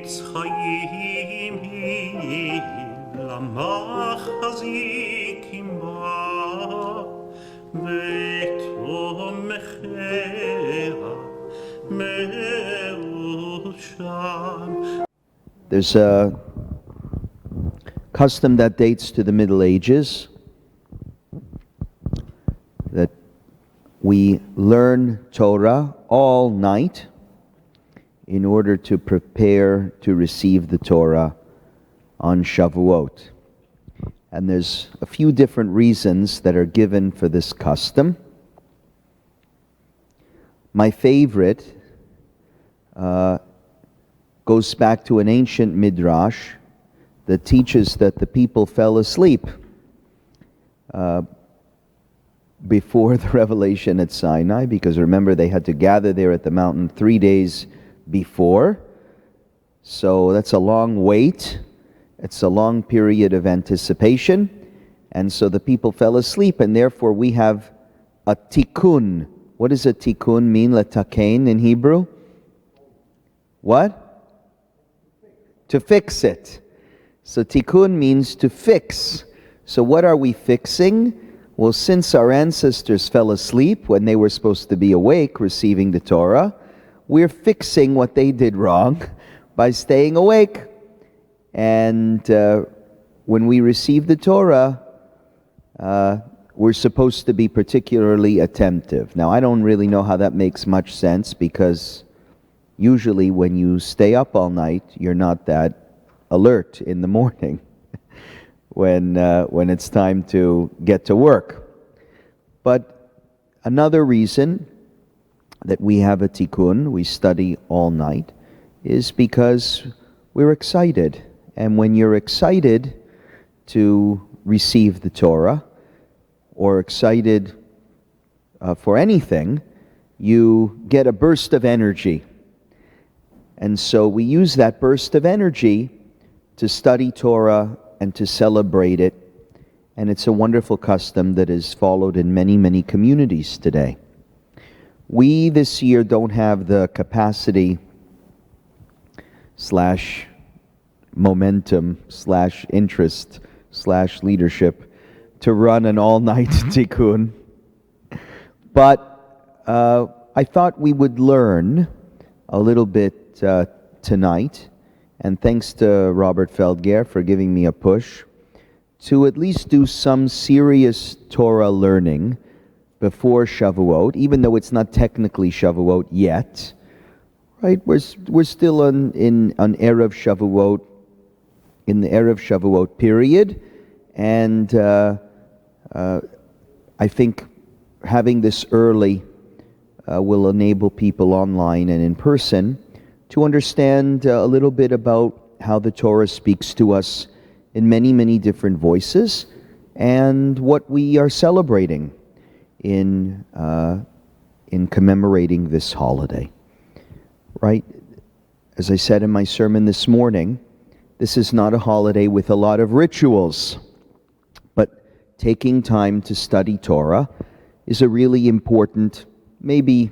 עץ חיים היא למחזיקים בה ותומכיה מאושם. There's a custom that dates to the Middle Ages that we learn Torah all night in order to prepare to receive the Torah on Shavuot. And there's a few different reasons that are given for this custom. My favorite goes back to an ancient midrash that teaches that the people fell asleep before the revelation at Sinai, because remember they had to gather there at the mountain 3 days before. So that's a long wait. It's a long period of anticipation. And so the people fell asleep, and therefore we have a Tikkun. What does a Tikkun mean, letakein in Hebrew? What? To fix it. So Tikkun means to fix. So what are we fixing? Well, since our ancestors fell asleep when they were supposed to be awake receiving the Torah, we're fixing what they did wrong by staying awake. And when we receive the Torah, we're supposed to be particularly attentive. Now, I don't really know how that makes much sense, because usually when you stay up all night, you're not that alert in the morning when it's time to get to work. But another reason that we have a tikkun, we study all night, is because we're excited. And when you're excited to receive the Torah, or excited for anything, you get a burst of energy. And so we use that burst of energy to study Torah and to celebrate it. And it's a wonderful custom that is followed in many, many communities today. We this year don't have the capacity / momentum / interest / leadership to run an all-night tikkun. But I thought we would learn a little bit tonight, and thanks to Robert Feldger for giving me a push, to at least do some serious Torah learning before Shavuot, even though it's not technically Shavuot yet. Right? We're still in Erev Shavuot, in the Erev Shavuot period, and I think having this early will enable people online and in person to understand a little bit about how the Torah speaks to us in many, many different voices, and what we are celebrating in commemorating this holiday. Right? As I said in my sermon this morning, this is not a holiday with a lot of rituals, but taking time to study Torah is a really important, maybe,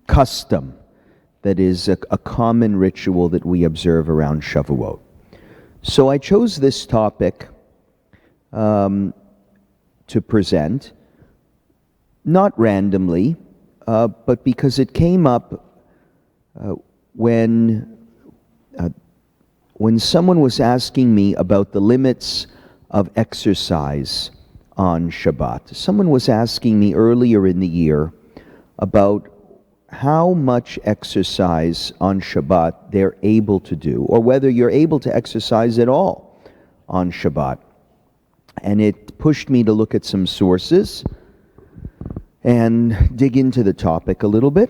custom that is a common ritual that we observe around Shavuot. So I chose this topic to present, not randomly, but because it came up when someone was asking me about the limits of exercise on Shabbat. Someone was asking me earlier in the year about how much exercise on Shabbat they're able to do, or whether you're able to exercise at all on Shabbat. And it pushed me to look at some sources and dig into the topic a little bit.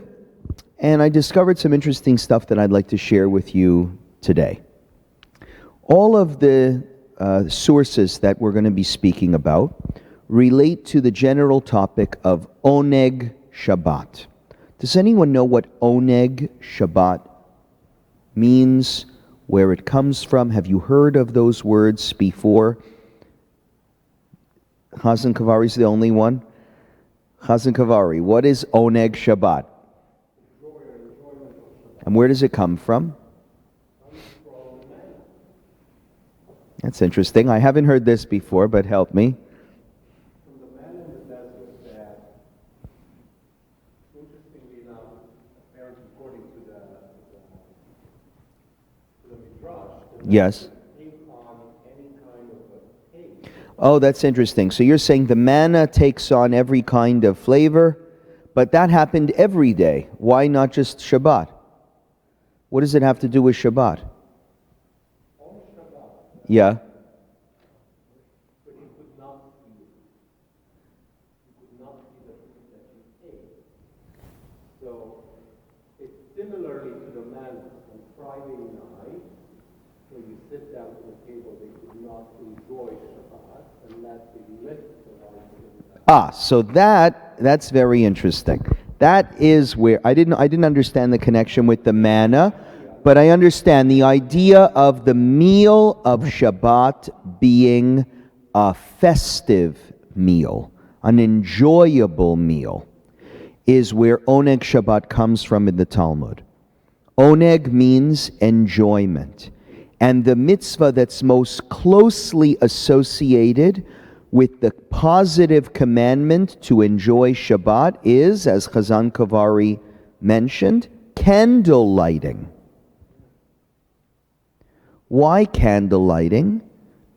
And I discovered some interesting stuff that I'd like to share with you today. All of the sources that we're going to be speaking about relate to the general topic of Oneg Shabbat. Does anyone know what Oneg Shabbat means, where it comes from? Have you heard of those words before? Chazan Kavari is the only one. Chazan Kavari, what is Oneg Shabbat? And where does it come from? That's interesting. I haven't heard this before, but help me. From the man in the desert that, interestingly enough, apparently according to the Midrash, Yes. take on any kind of a taste. Oh, that's interesting. So you're saying the manna takes on every kind of flavor, but that happened every day. Why not just Shabbat? What does it have to do with Shabbat? On Shabbat, Yeah. but you could not see it. You could not see the food that you ate. So it's similarly to the manna on Friday night, when you sit down to the table, they could not enjoy Shabbat unless they lift the light. So that's very interesting. That is where I didn't understand the connection with the manna, but I understand the idea of the meal of Shabbat being a festive meal, an enjoyable meal, is where Oneg Shabbat comes from in the Talmud. Oneg means enjoyment. And the mitzvah that's most closely associated with the positive commandment to enjoy Shabbat is, as Chazan Kavari mentioned, candle lighting. Why candle lighting?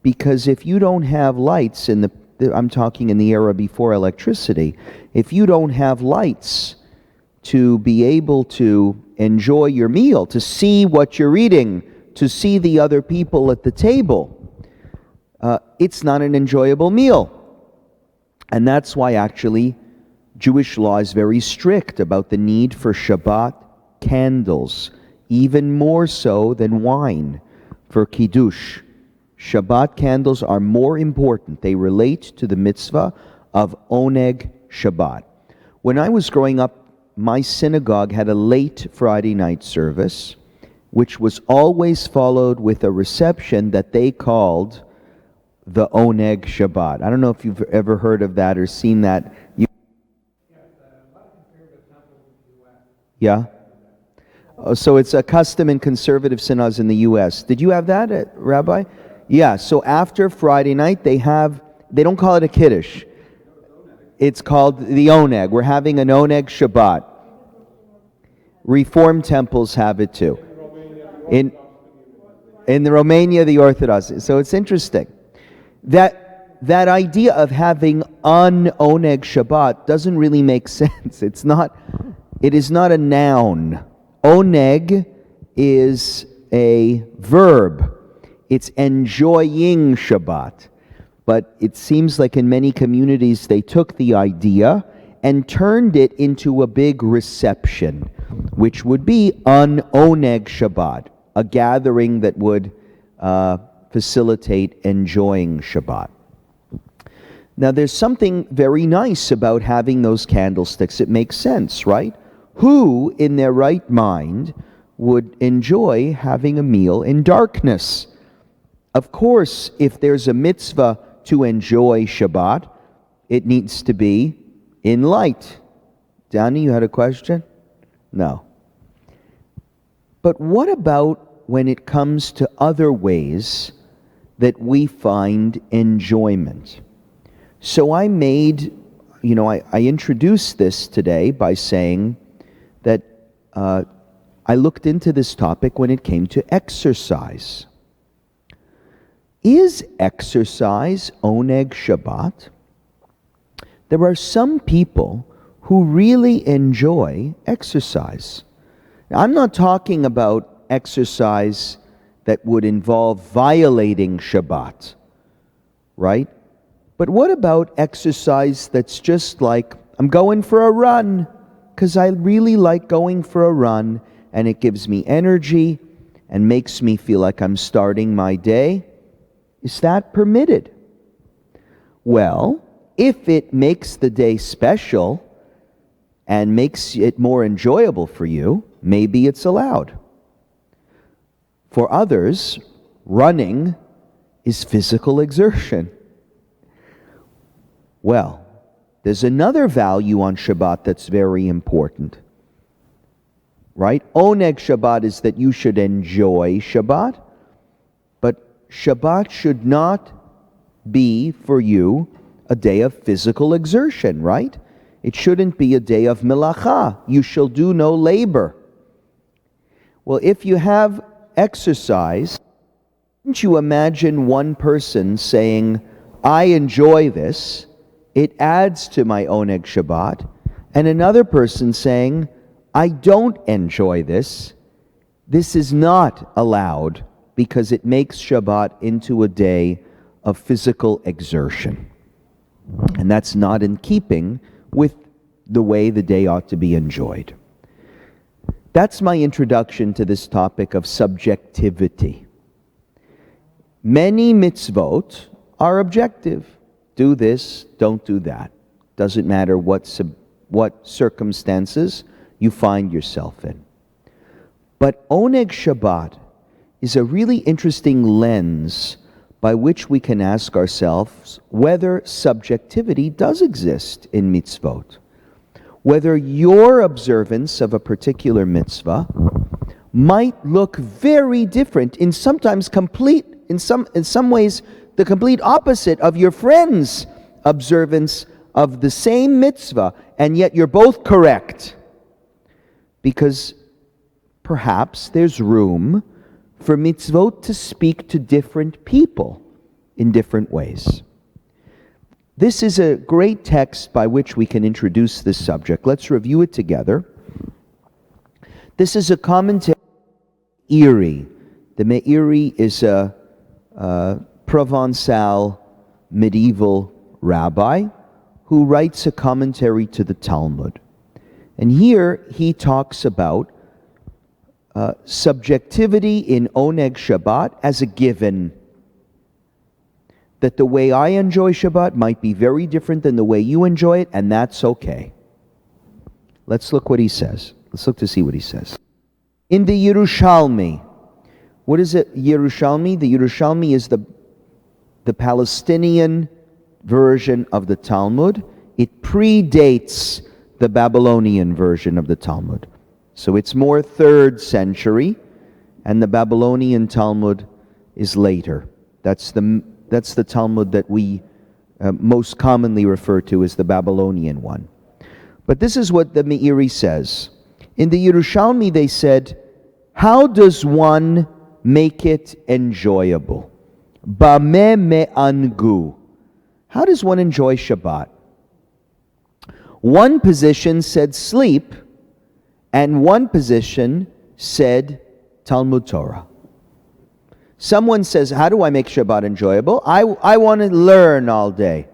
Because if you don't have lights I'm talking in the era before electricity, if you don't have lights to be able to enjoy your meal, to see what you're eating, to see the other people at the table, it's not an enjoyable meal. And that's why actually Jewish law is very strict about the need for Shabbat candles, even more so than wine for Kiddush. Shabbat candles are more important. They relate to the mitzvah of Oneg Shabbat. When I was growing up, my synagogue had a late Friday night service, which was always followed with a reception that they called the Oneg Shabbat. I don't know if you've ever heard of that or seen that. Yeah? So it's a custom in conservative synods in the U.S. Did you have that, Rabbi? Yeah, so after Friday night, they don't call it a Kiddush. It's called the Oneg. We're having an Oneg Shabbat. Reformed temples have it too. In the Romania, the Orthodox. So it's interesting. That idea of having an Oneg Shabbat doesn't really make sense. It is not a noun. Oneg is a verb. It's enjoying Shabbat. But it seems like in many communities they took the idea and turned it into a big reception, which would be an Oneg Shabbat, a gathering that would facilitate enjoying Shabbat. Now there's something very nice about having those candlesticks. It makes sense, right? Who in their right mind would enjoy having a meal in darkness? Of course, if there's a mitzvah to enjoy Shabbat, it needs to be in light. Danny, you had a question? No. But what about when it comes to other ways that we find enjoyment? So I introduced this today by saying that I looked into this topic when it came to exercise. Is exercise Oneg Shabbat? There are some people who really enjoy exercise. Now, I'm not talking about exercise that would involve violating Shabbat, right? But what about exercise that's just like, I'm going for a run, because I really like going for a run, and it gives me energy and makes me feel like I'm starting my day? Is that permitted? Well, if it makes the day special and makes it more enjoyable for you, maybe it's allowed. For others, running is physical exertion. Well, there's another value on Shabbat that's very important. Right? Oneg Shabbat is that you should enjoy Shabbat, but Shabbat should not be for you a day of physical exertion, right? It shouldn't be a day of melacha. You shall do no labor. Well, if you have exercise, can't you imagine one person saying, I enjoy this, it adds to my Oneg Shabbat, and another person saying, I don't enjoy this, this is not allowed because it makes Shabbat into a day of physical exertion. And that's not in keeping with the way the day ought to be enjoyed. That's my introduction to this topic of subjectivity. Many mitzvot are objective. Do this, don't do that. Doesn't matter what circumstances you find yourself in. But Oneg Shabbat is a really interesting lens by which we can ask ourselves whether subjectivity does exist in mitzvot. Whether your observance of a particular mitzvah might look very different, in some ways the complete opposite of your friend's observance of the same mitzvah, and yet you're both correct. Because perhaps there's room for mitzvot to speak to different people in different ways. This is a great text by which we can introduce this subject. Let's review it together. This is a commentary on Meiri. The Meiri is a Provençal medieval rabbi who writes a commentary to the Talmud. And here he talks about subjectivity in Oneg Shabbat as a given. That the way I enjoy Shabbat might be very different than the way you enjoy it, and that's okay. Let's look what he says. Let's look to see what he says. In the Yerushalmi, what is it, Yerushalmi? The Yerushalmi is the Palestinian version of the Talmud. It predates the Babylonian version of the Talmud. So it's more 3rd century, and the Babylonian Talmud is later. That's the Talmud that we most commonly refer to as the Babylonian one. But this is what the Meiri says. In the Yerushalmi they said, how does one make it enjoyable? Bameh me'angu. How does one enjoy Shabbat? One position said sleep, and one position said Talmud Torah. Someone says, how do I make Shabbat enjoyable? I want to learn all day.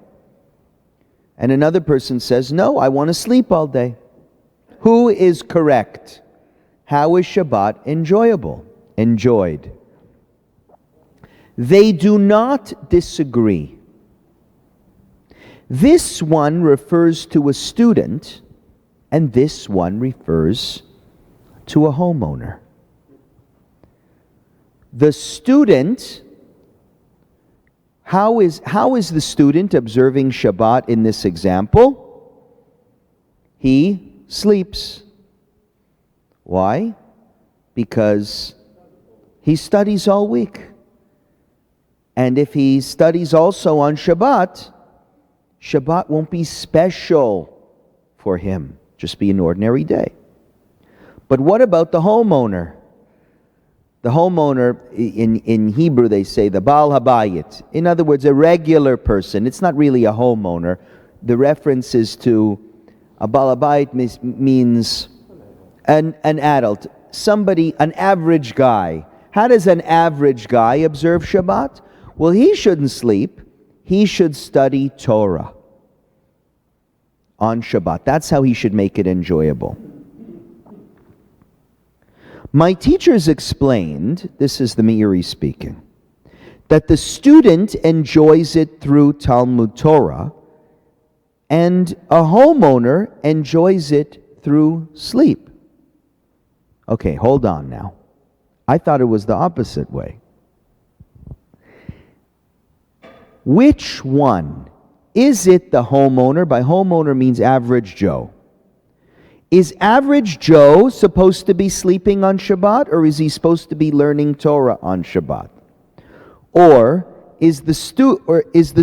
And another person says, no, I want to sleep all day. Who is correct? How is Shabbat enjoyed? They do not disagree. This one refers to a student, and this one refers to a homeowner. The student, how is the student observing Shabbat in this example? He sleeps. Why? Because he studies all week. And if he studies also on Shabbat, Shabbat won't be special for him, just be an ordinary day. But what about the homeowner? The homeowner, in Hebrew they say the Baal Habayit. In other words, a regular person. It's not really a homeowner. The reference is to a Baal Habayit means an adult. Somebody, an average guy. How does an average guy observe Shabbat? Well, he shouldn't sleep. He should study Torah on Shabbat. That's how he should make it enjoyable. My teachers explained, this is the Meiri speaking, that the student enjoys it through Talmud Torah, and a homeowner enjoys it through sleep. Okay, hold on now. I thought it was the opposite way. Which one? Is it the homeowner? By homeowner means average Joe. Is average Joe supposed to be sleeping on Shabbat, or is he supposed to be learning Torah on Shabbat? Or is the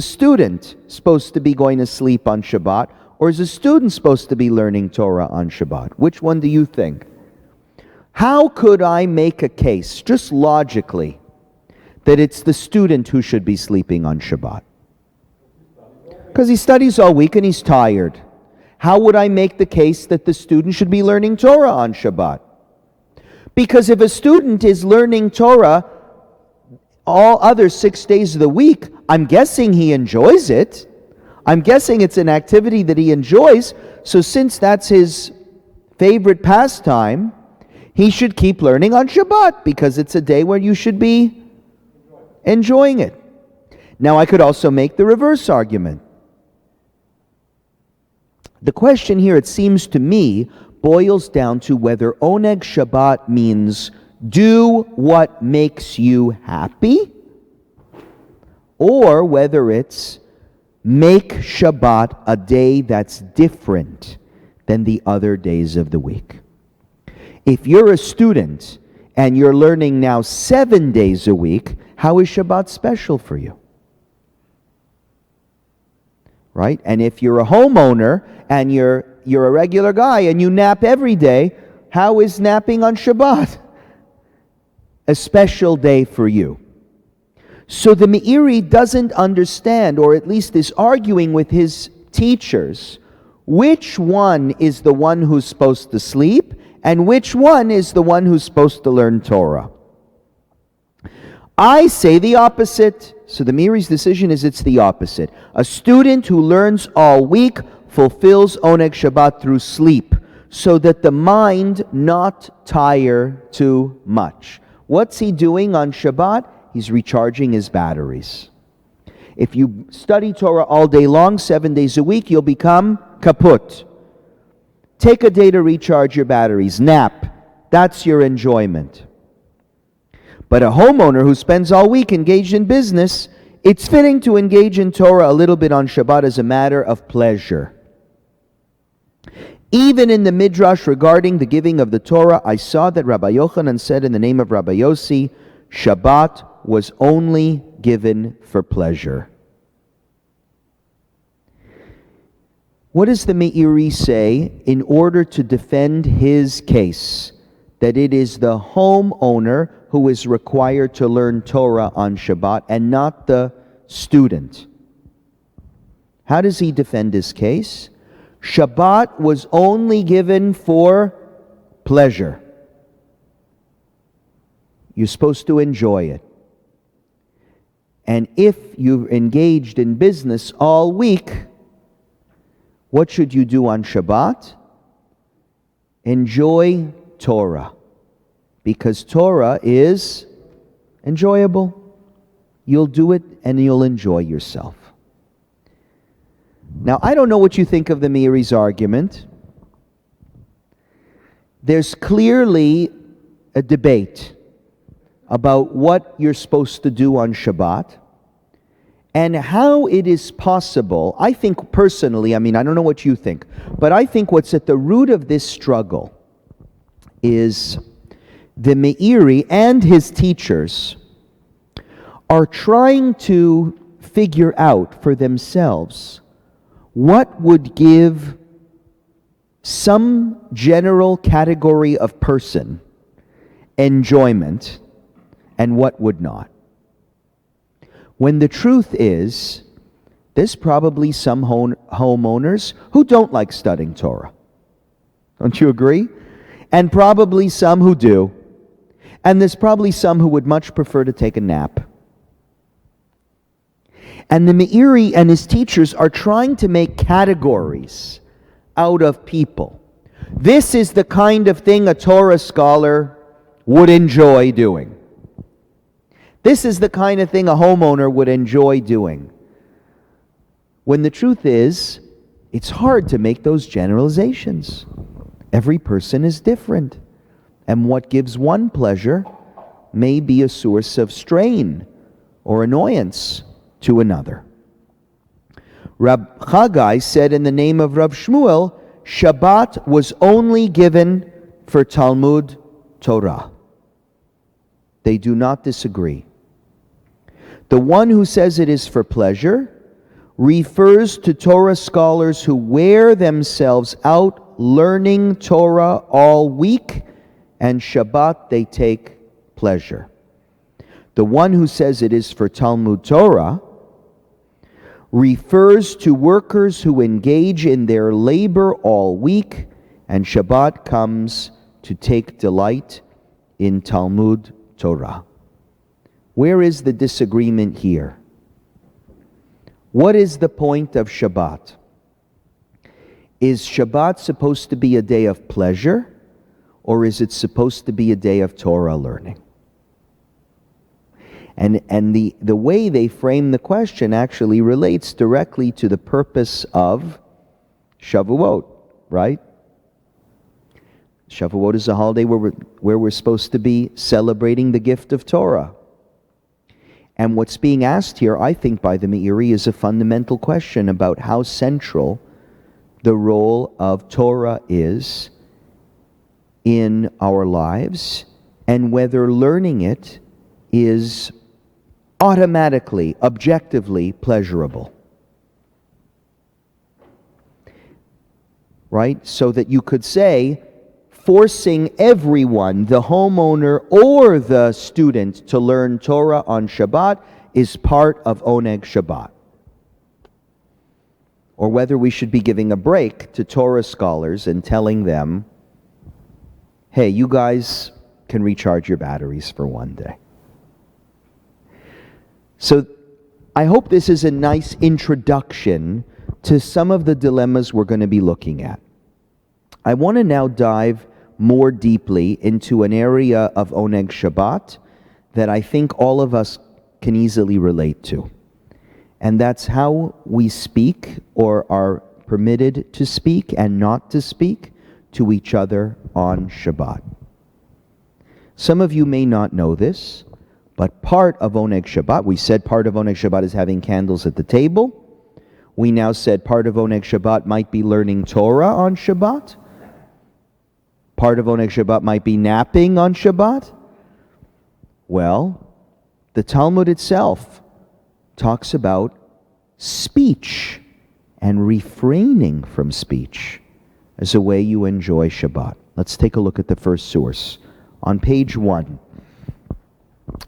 student supposed to be going to sleep on Shabbat? Or is the student supposed to be learning Torah on Shabbat? Which one do you think? How could I make a case, just logically, that it's the student who should be sleeping on Shabbat? Because he studies all week and he's tired. How would I make the case that the student should be learning Torah on Shabbat? Because if a student is learning Torah all other 6 days of the week, I'm guessing he enjoys it. I'm guessing it's an activity that he enjoys. So since that's his favorite pastime, he should keep learning on Shabbat because it's a day where you should be enjoying it. Now I could also make the reverse argument. The question here, it seems to me, boils down to whether Oneg Shabbat means do what makes you happy, or whether it's make Shabbat a day that's different than the other days of the week. If you're a student and you're learning now 7 days a week, how is Shabbat special for you? Right? And if you're a homeowner and you're a regular guy and you nap every day, how is napping on Shabbat a special day for you? So the Meiri doesn't understand, or at least is arguing with his teachers, which one is the one who's supposed to sleep and which one is the one who's supposed to learn Torah. I say the opposite. So the Meiri's decision is it's the opposite. A student who learns all week fulfills Oneg Shabbat through sleep, so that the mind not tire too much. What's he doing on Shabbat? He's recharging his batteries. If you study Torah all day long, 7 days a week, you'll become kaput. Take a day to recharge your batteries. Nap. That's your enjoyment. But a homeowner who spends all week engaged in business, it's fitting to engage in Torah a little bit on Shabbat as a matter of pleasure. Even in the Midrash regarding the giving of the Torah, I saw that Rabbi Yochanan said in the name of Rabbi Yossi, Shabbat was only given for pleasure. What does the Meiri say in order to defend his case that it is the homeowner who is required to learn Torah on Shabbat and not the student? How does he defend his case? Shabbat was only given for pleasure. You're supposed to enjoy it. And if you're engaged in business all week, what should you do on Shabbat? Enjoy Torah. Because Torah is enjoyable. You'll do it and you'll enjoy yourself. Now, I don't know what you think of the Meiri's argument. There's clearly a debate about what you're supposed to do on Shabbat and how it is possible. I think personally, I don't know what you think, but I think what's at the root of this struggle is the Meiri and his teachers are trying to figure out for themselves what would give some general category of person enjoyment and what would not. When the truth is, there's probably some homeowners who don't like studying Torah. Don't you agree? And probably some who do. And there's probably some who would much prefer to take a nap. And the Meiri and his teachers are trying to make categories out of people. This is the kind of thing a Torah scholar would enjoy doing. This is the kind of thing a homeowner would enjoy doing. When the truth is, it's hard to make those generalizations. Every person is different. And what gives one pleasure may be a source of strain or annoyance to another. Rab Chagai said in the name of Rab Shmuel, Shabbat was only given for Talmud Torah. They do not disagree. The one who says it is for pleasure refers to Torah scholars who wear themselves out learning Torah all week, and Shabbat they take pleasure. The one who says it is for Talmud Torah refers to workers who engage in their labor all week, and Shabbat comes to take delight in Talmud Torah. Where is the disagreement here? What is the point of Shabbat? Is Shabbat supposed to be a day of pleasure, or is it supposed to be a day of Torah learning? And the way they frame the question actually relates directly to the purpose of Shavuot, right? Shavuot is a holiday where we're supposed to be celebrating the gift of Torah. And what's being asked here, I think, by the Meiri is a fundamental question about how central the role of Torah is in our lives, and whether learning it is automatically, objectively pleasurable. Right? So that you could say, forcing everyone, the homeowner or the student, to learn Torah on Shabbat is part of Oneg Shabbat. Or whether we should be giving a break to Torah scholars and telling them, hey, you guys can recharge your batteries for one day. So I hope this is a nice introduction to some of the dilemmas we're going to be looking at. I want to now dive more deeply into an area of Oneg Shabbat that I think all of us can easily relate to. And that's how we speak, or are permitted to speak and not to speak, to each other on Shabbat. Some of you may not know this, but part of Oneg Shabbat, we said part of Oneg Shabbat is having candles at the table. We now said part of Oneg Shabbat might be learning Torah on Shabbat. Part of Oneg Shabbat might be napping on Shabbat. Well, the Talmud itself talks about speech and refraining from speech as a way you enjoy Shabbat. Let's take a look at the first source. On page 1.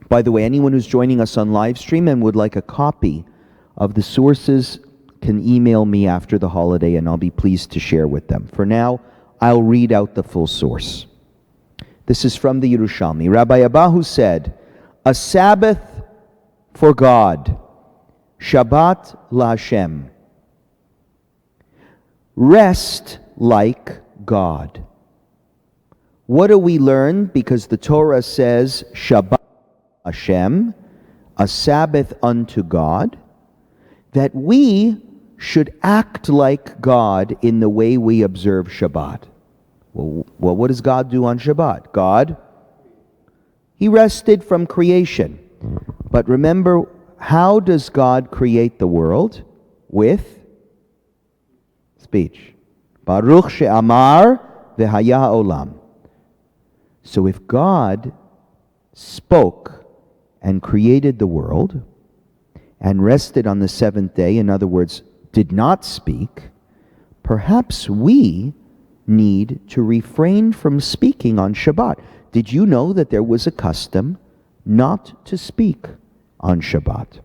By the way, anyone who's joining us on live stream and would like a copy of the sources can email me after the holiday, and I'll be pleased to share with them. For now, I'll read out the full source. This is from the Yerushalmi. Rabbi Abahu said, a Sabbath for God, Shabbat LaHashem. Rest like God. What do we learn? Because the Torah says, Shabbat Hashem, a Sabbath unto God, that we should act like God in the way we observe Shabbat. Well, what does God do on Shabbat? God, He rested from creation. But remember, how does God create the world? With speech. Baruch she'amar v'haya olam. So if God spoke and created the world and rested on the seventh day, in other words, did not speak, perhaps we need to refrain from speaking on Shabbat. Did you know that there was a custom not to speak on Shabbat?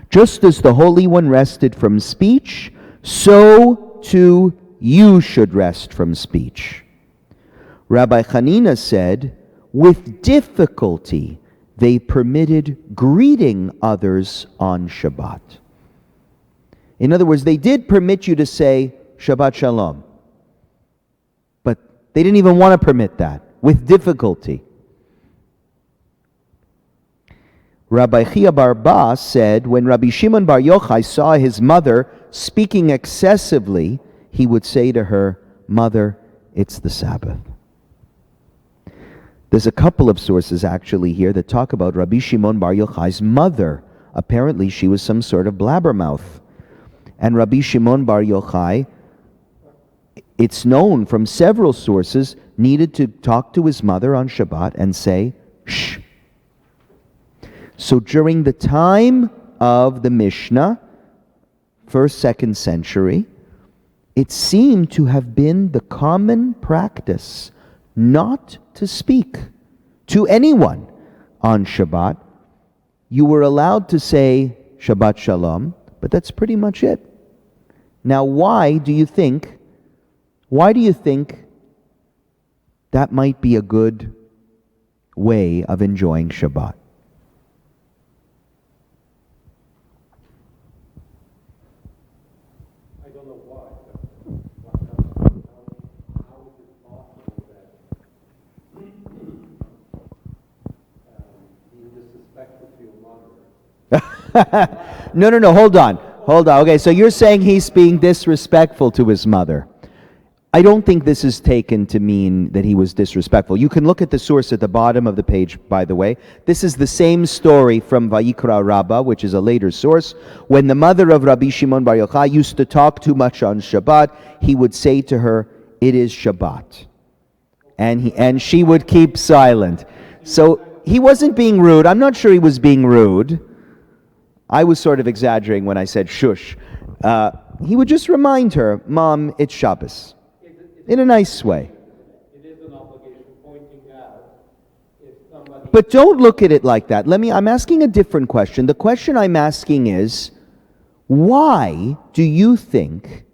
Just as the Holy One rested from speech, so too you should rest from speech. Rabbi Hanina said, with difficulty they permitted greeting others on Shabbat. In other words, they did permit you to say Shabbat Shalom, but they didn't even want to permit that, with difficulty. Rabbi Chia bar Ba said, when Rabbi Shimon bar Yochai saw his mother speaking excessively, he would say to her, Mother, it's the Sabbath. There's a couple of sources actually here that talk about Rabbi Shimon bar Yochai's mother. Apparently she was some sort of blabbermouth. And Rabbi Shimon bar Yochai, it's known from several sources, needed to talk to his mother on Shabbat and say, shh. So during the time of the Mishnah, 1st, 2nd century, it seemed to have been the common practice not to speak to anyone on Shabbat. You were allowed to say Shabbat Shalom, but that's pretty much it. Now, why do you think that might be a good way of enjoying Shabbat? I don't know why, but how is it possible that being disrespectful to your mother? No, hold on. Okay, so you're saying he's being disrespectful to his mother. I don't think this is taken to mean that he was disrespectful. You can look at the source at the bottom of the page, by the way. This is the same story from Vayikra Rabbah, which is a later source. When the mother of Rabbi Shimon Bar Yochai used to talk too much on Shabbat, he would say to her, "It is Shabbat." And she would keep silent. So he wasn't being rude. I'm not sure he was being rude. I was sort of exaggerating when I said shush. He would just remind her, "Mom, it's Shabbos." In a nice way. It is an obligation pointing out if somebody... But don't look at it like that. I'm asking a different question. The question I'm asking is, why do you think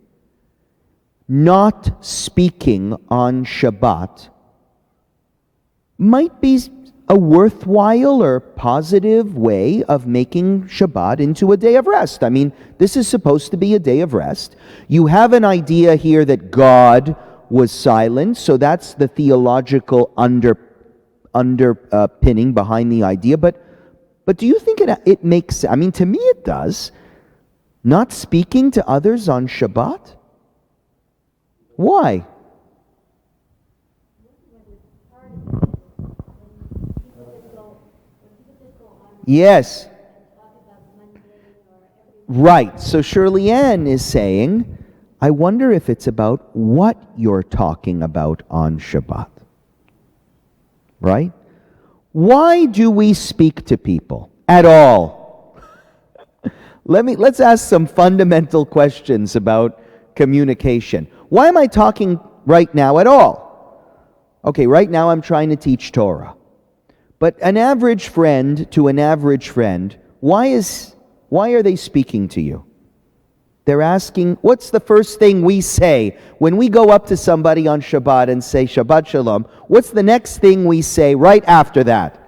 not speaking on Shabbat might be a worthwhile or positive way of making Shabbat into a day of rest? I mean, this is supposed to be a day of rest. You have an idea here that God was silent, so that's the theological underpinning behind the idea. But do you think it makes sense? I mean, to me it does. Not speaking to others on Shabbat? Why? Yes. Right. So Shirley Ann is saying, I wonder if it's about what you're talking about on Shabbat. Right? Why do we speak to people at all? Let's ask some fundamental questions about communication. Why am I talking right now at all? Okay, right now I'm trying to teach Torah. But an average friend to an average friend, why are they speaking to you? They're asking, what's the first thing we say when we go up to somebody on Shabbat and say Shabbat Shalom? What's the next thing we say right after that?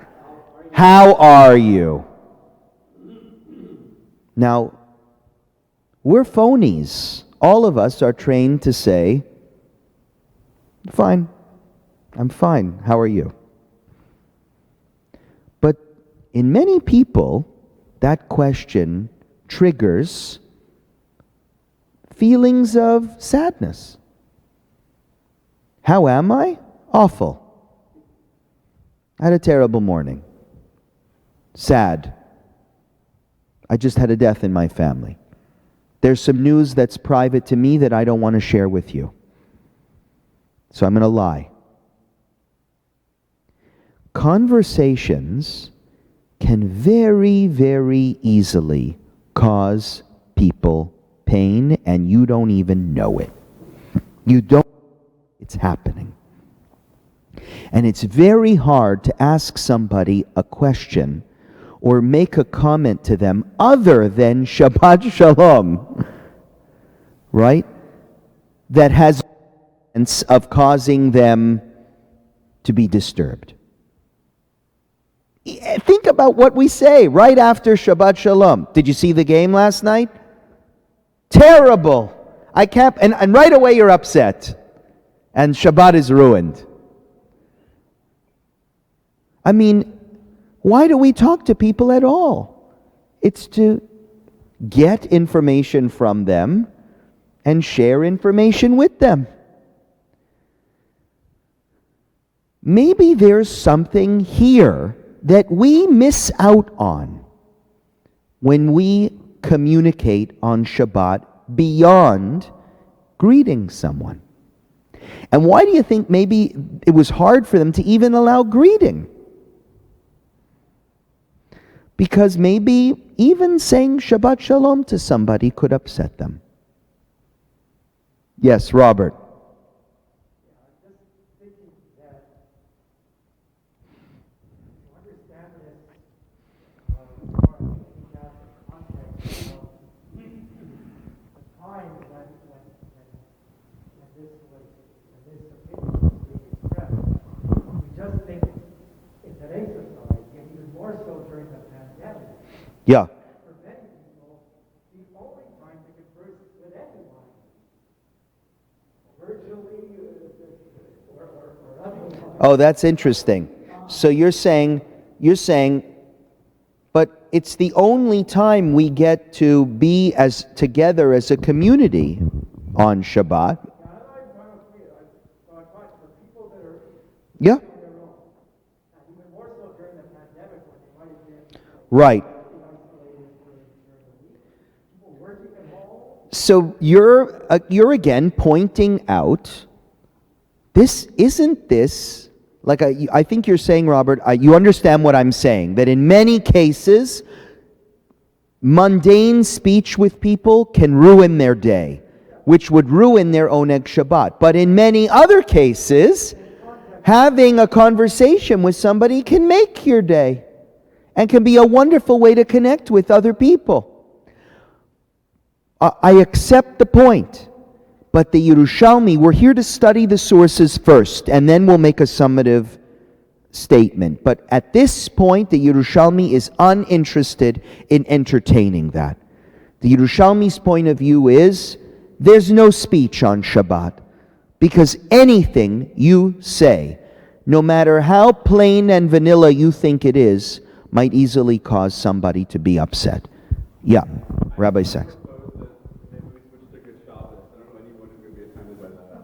How are you? Now, we're phonies. All of us are trained to say, fine, I'm fine, how are you? But in many people, that question triggers feelings of sadness. How am I? Awful. I had a terrible morning. Sad. I just had a death in my family. There's some news that's private to me that I don't want to share with you. So I'm going to lie. Conversations can very, very easily cause people pain, and you don't even know it. You don't know it's happening. And it's very hard to ask somebody a question or make a comment to them other than Shabbat Shalom, right? That has a sense of causing them to be disturbed. Think about what we say right after Shabbat Shalom. Did you see the game last night? Terrible. I can't, and right away you're upset. And Shabbat is ruined. I mean, why do we talk to people at all? It's to get information from them and share information with them. Maybe there's something here that we miss out on when we communicate on Shabbat beyond greeting someone. And why do you think maybe it was hard for them to even allow greeting? Because maybe even saying Shabbat Shalom to somebody could upset them. Yes, Robert. Yeah. For many people, the only time to converse with anyone, virtually or otherwise. Oh, that's interesting. So you're saying, but it's the only time we get to be as together as a community on Shabbat. Yeah. Right. So you're again pointing out, isn't this, like I think you're saying, Robert, you understand what I'm saying, that in many cases, mundane speech with people can ruin their day, which would ruin their Oneg Shabbat. But in many other cases, having a conversation with somebody can make your day and can be a wonderful way to connect with other people. I accept the point, but the Yerushalmi, we're here to study the sources first, and then we'll make a summative statement. But at this point, the Yerushalmi is uninterested in entertaining that. The Yerushalmi's point of view is, there's no speech on Shabbat, because anything you say, no matter how plain and vanilla you think it is, might easily cause somebody to be upset. Yeah, Rabbi Sachs.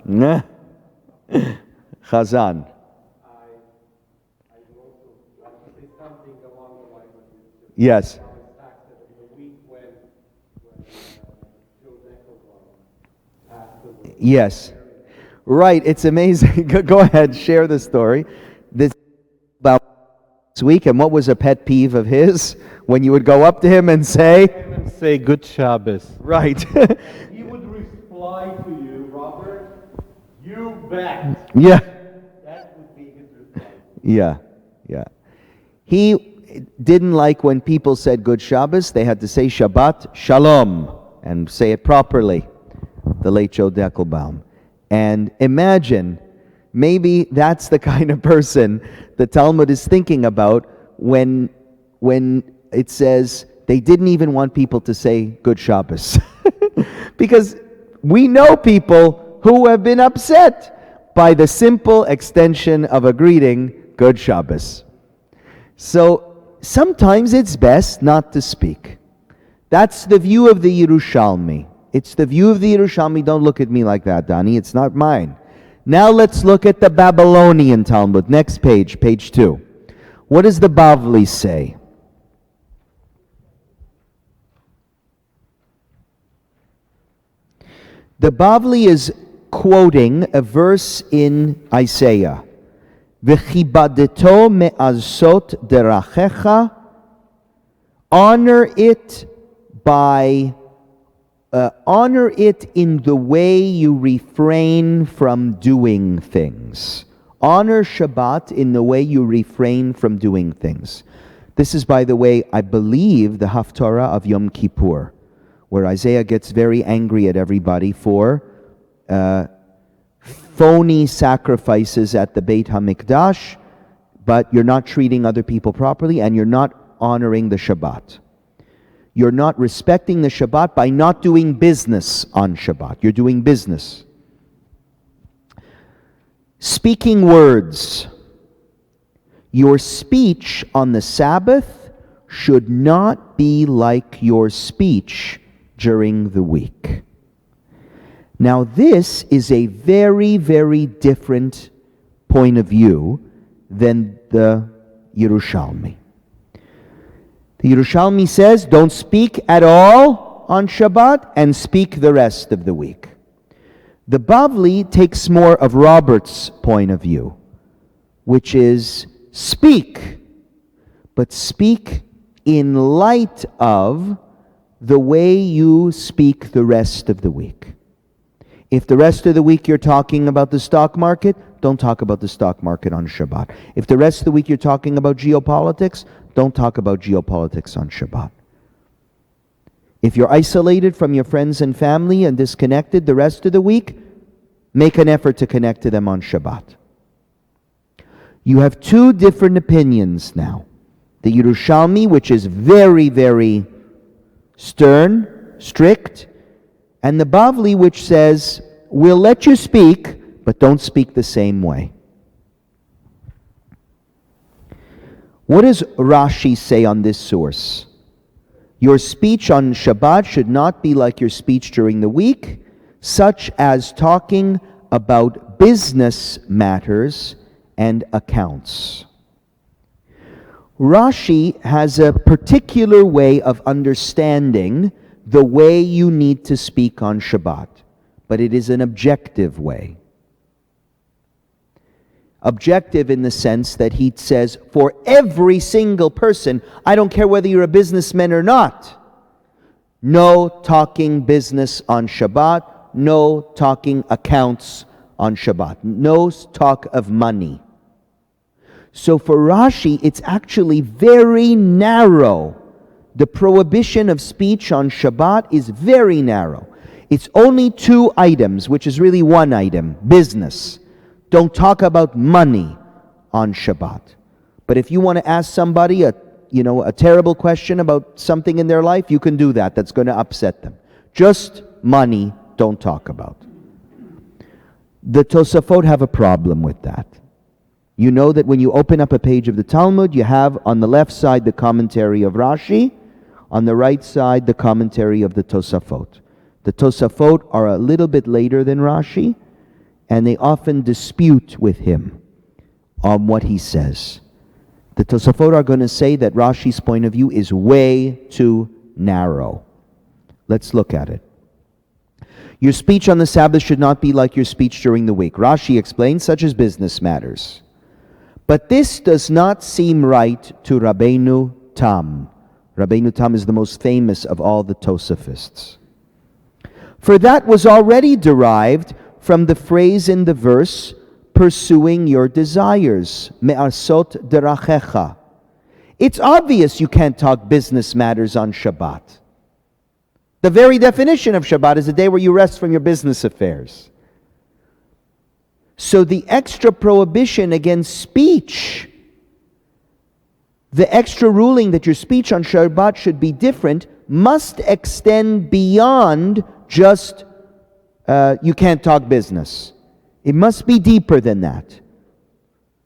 Nah. Chazan. Yes. Yes. Right, it's amazing. Go ahead, share the story. This about this week, and what was a pet peeve of his? When you would go up to him and say good Shabbos. Right. He would reply to you, Robert, you bet. Yeah. That would be his reply. Yeah. He didn't like when people said good Shabbos. They had to say Shabbat Shalom and say it properly. The late Joe Deckelbaum. And imagine, maybe that's the kind of person the Talmud is thinking about when it says they didn't even want people to say good Shabbos. Because we know people who have been upset by the simple extension of a greeting, good Shabbos. So sometimes it's best not to speak. That's the view of the Yerushalmi. It's the view of the Yerushalmi. Don't look at me like that, Donnie. It's not mine. Now let's look at the Babylonian Talmud. Next page, page 2. What does the Bavli say? The Bavli is quoting a verse in Isaiah. V'chibadeto me'azot derachecha. Honor it in the way you refrain from doing things. Honor Shabbat in the way you refrain from doing things. This is, by the way, I believe, the Haftarah of Yom Kippur, where Isaiah gets very angry at everybody for phony sacrifices at the Beit HaMikdash, but you're not treating other people properly, and you're not honoring the Shabbat. You're not respecting the Shabbat by not doing business on Shabbat. You're doing business. Speaking words. Your speech on the Sabbath should not be like your speech during the week. Now, this is a very, very different point of view than the Yerushalmi. The Yerushalmi says, don't speak at all on Shabbat and speak the rest of the week. The Bavli takes more of Robert's point of view, which is speak, but speak in light of the way you speak the rest of the week. If the rest of the week you're talking about the stock market, don't talk about the stock market on Shabbat. If the rest of the week you're talking about geopolitics, don't talk about geopolitics on Shabbat. If you're isolated from your friends and family and disconnected the rest of the week, make an effort to connect to them on Shabbat. You have two different opinions now. The Yerushalmi, which is very, very stern, strict, and the Bavli, which says, we'll let you speak, but don't speak the same way. What does Rashi say on this source? Your speech on Shabbat should not be like your speech during the week, such as talking about business matters and accounts. Rashi has a particular way of understanding the way you need to speak on Shabbat, but it is an objective way. Objective in the sense that he says, for every single person, I don't care whether you're a businessman or not, no talking business on Shabbat, no talking accounts on Shabbat, no talk of money. So for Rashi, it's actually very narrow. The prohibition of speech on Shabbat is very narrow. It's only two items, which is really one item, business. Don't talk about money on Shabbat. But if you want to ask somebody a terrible question about something in their life, you can do that. That's going to upset them. Just money, don't talk about. The Tosafot have a problem with that. You know that when you open up a page of the Talmud, you have on the left side the commentary of Rashi, on the right side the commentary of the Tosafot. The Tosafot are a little bit later than Rashi, and they often dispute with him on what he says. The Tosafot are going to say that Rashi's point of view is way too narrow. Let's look at it. Your speech on the Sabbath should not be like your speech during the week. Rashi explains, such as business matters. But this does not seem right to Rabbeinu Tam. Rabbeinu Tam is the most famous of all the Tosafists. For that was already derived from the phrase in the verse, pursuing your desires, me'asot derachecha. It's obvious you can't talk business matters on Shabbat. The very definition of Shabbat is a day where you rest from your business affairs. So the extra prohibition against speech, the extra ruling that your speech on Shabbat should be different, must extend beyond just you can't talk business. It must be deeper than that.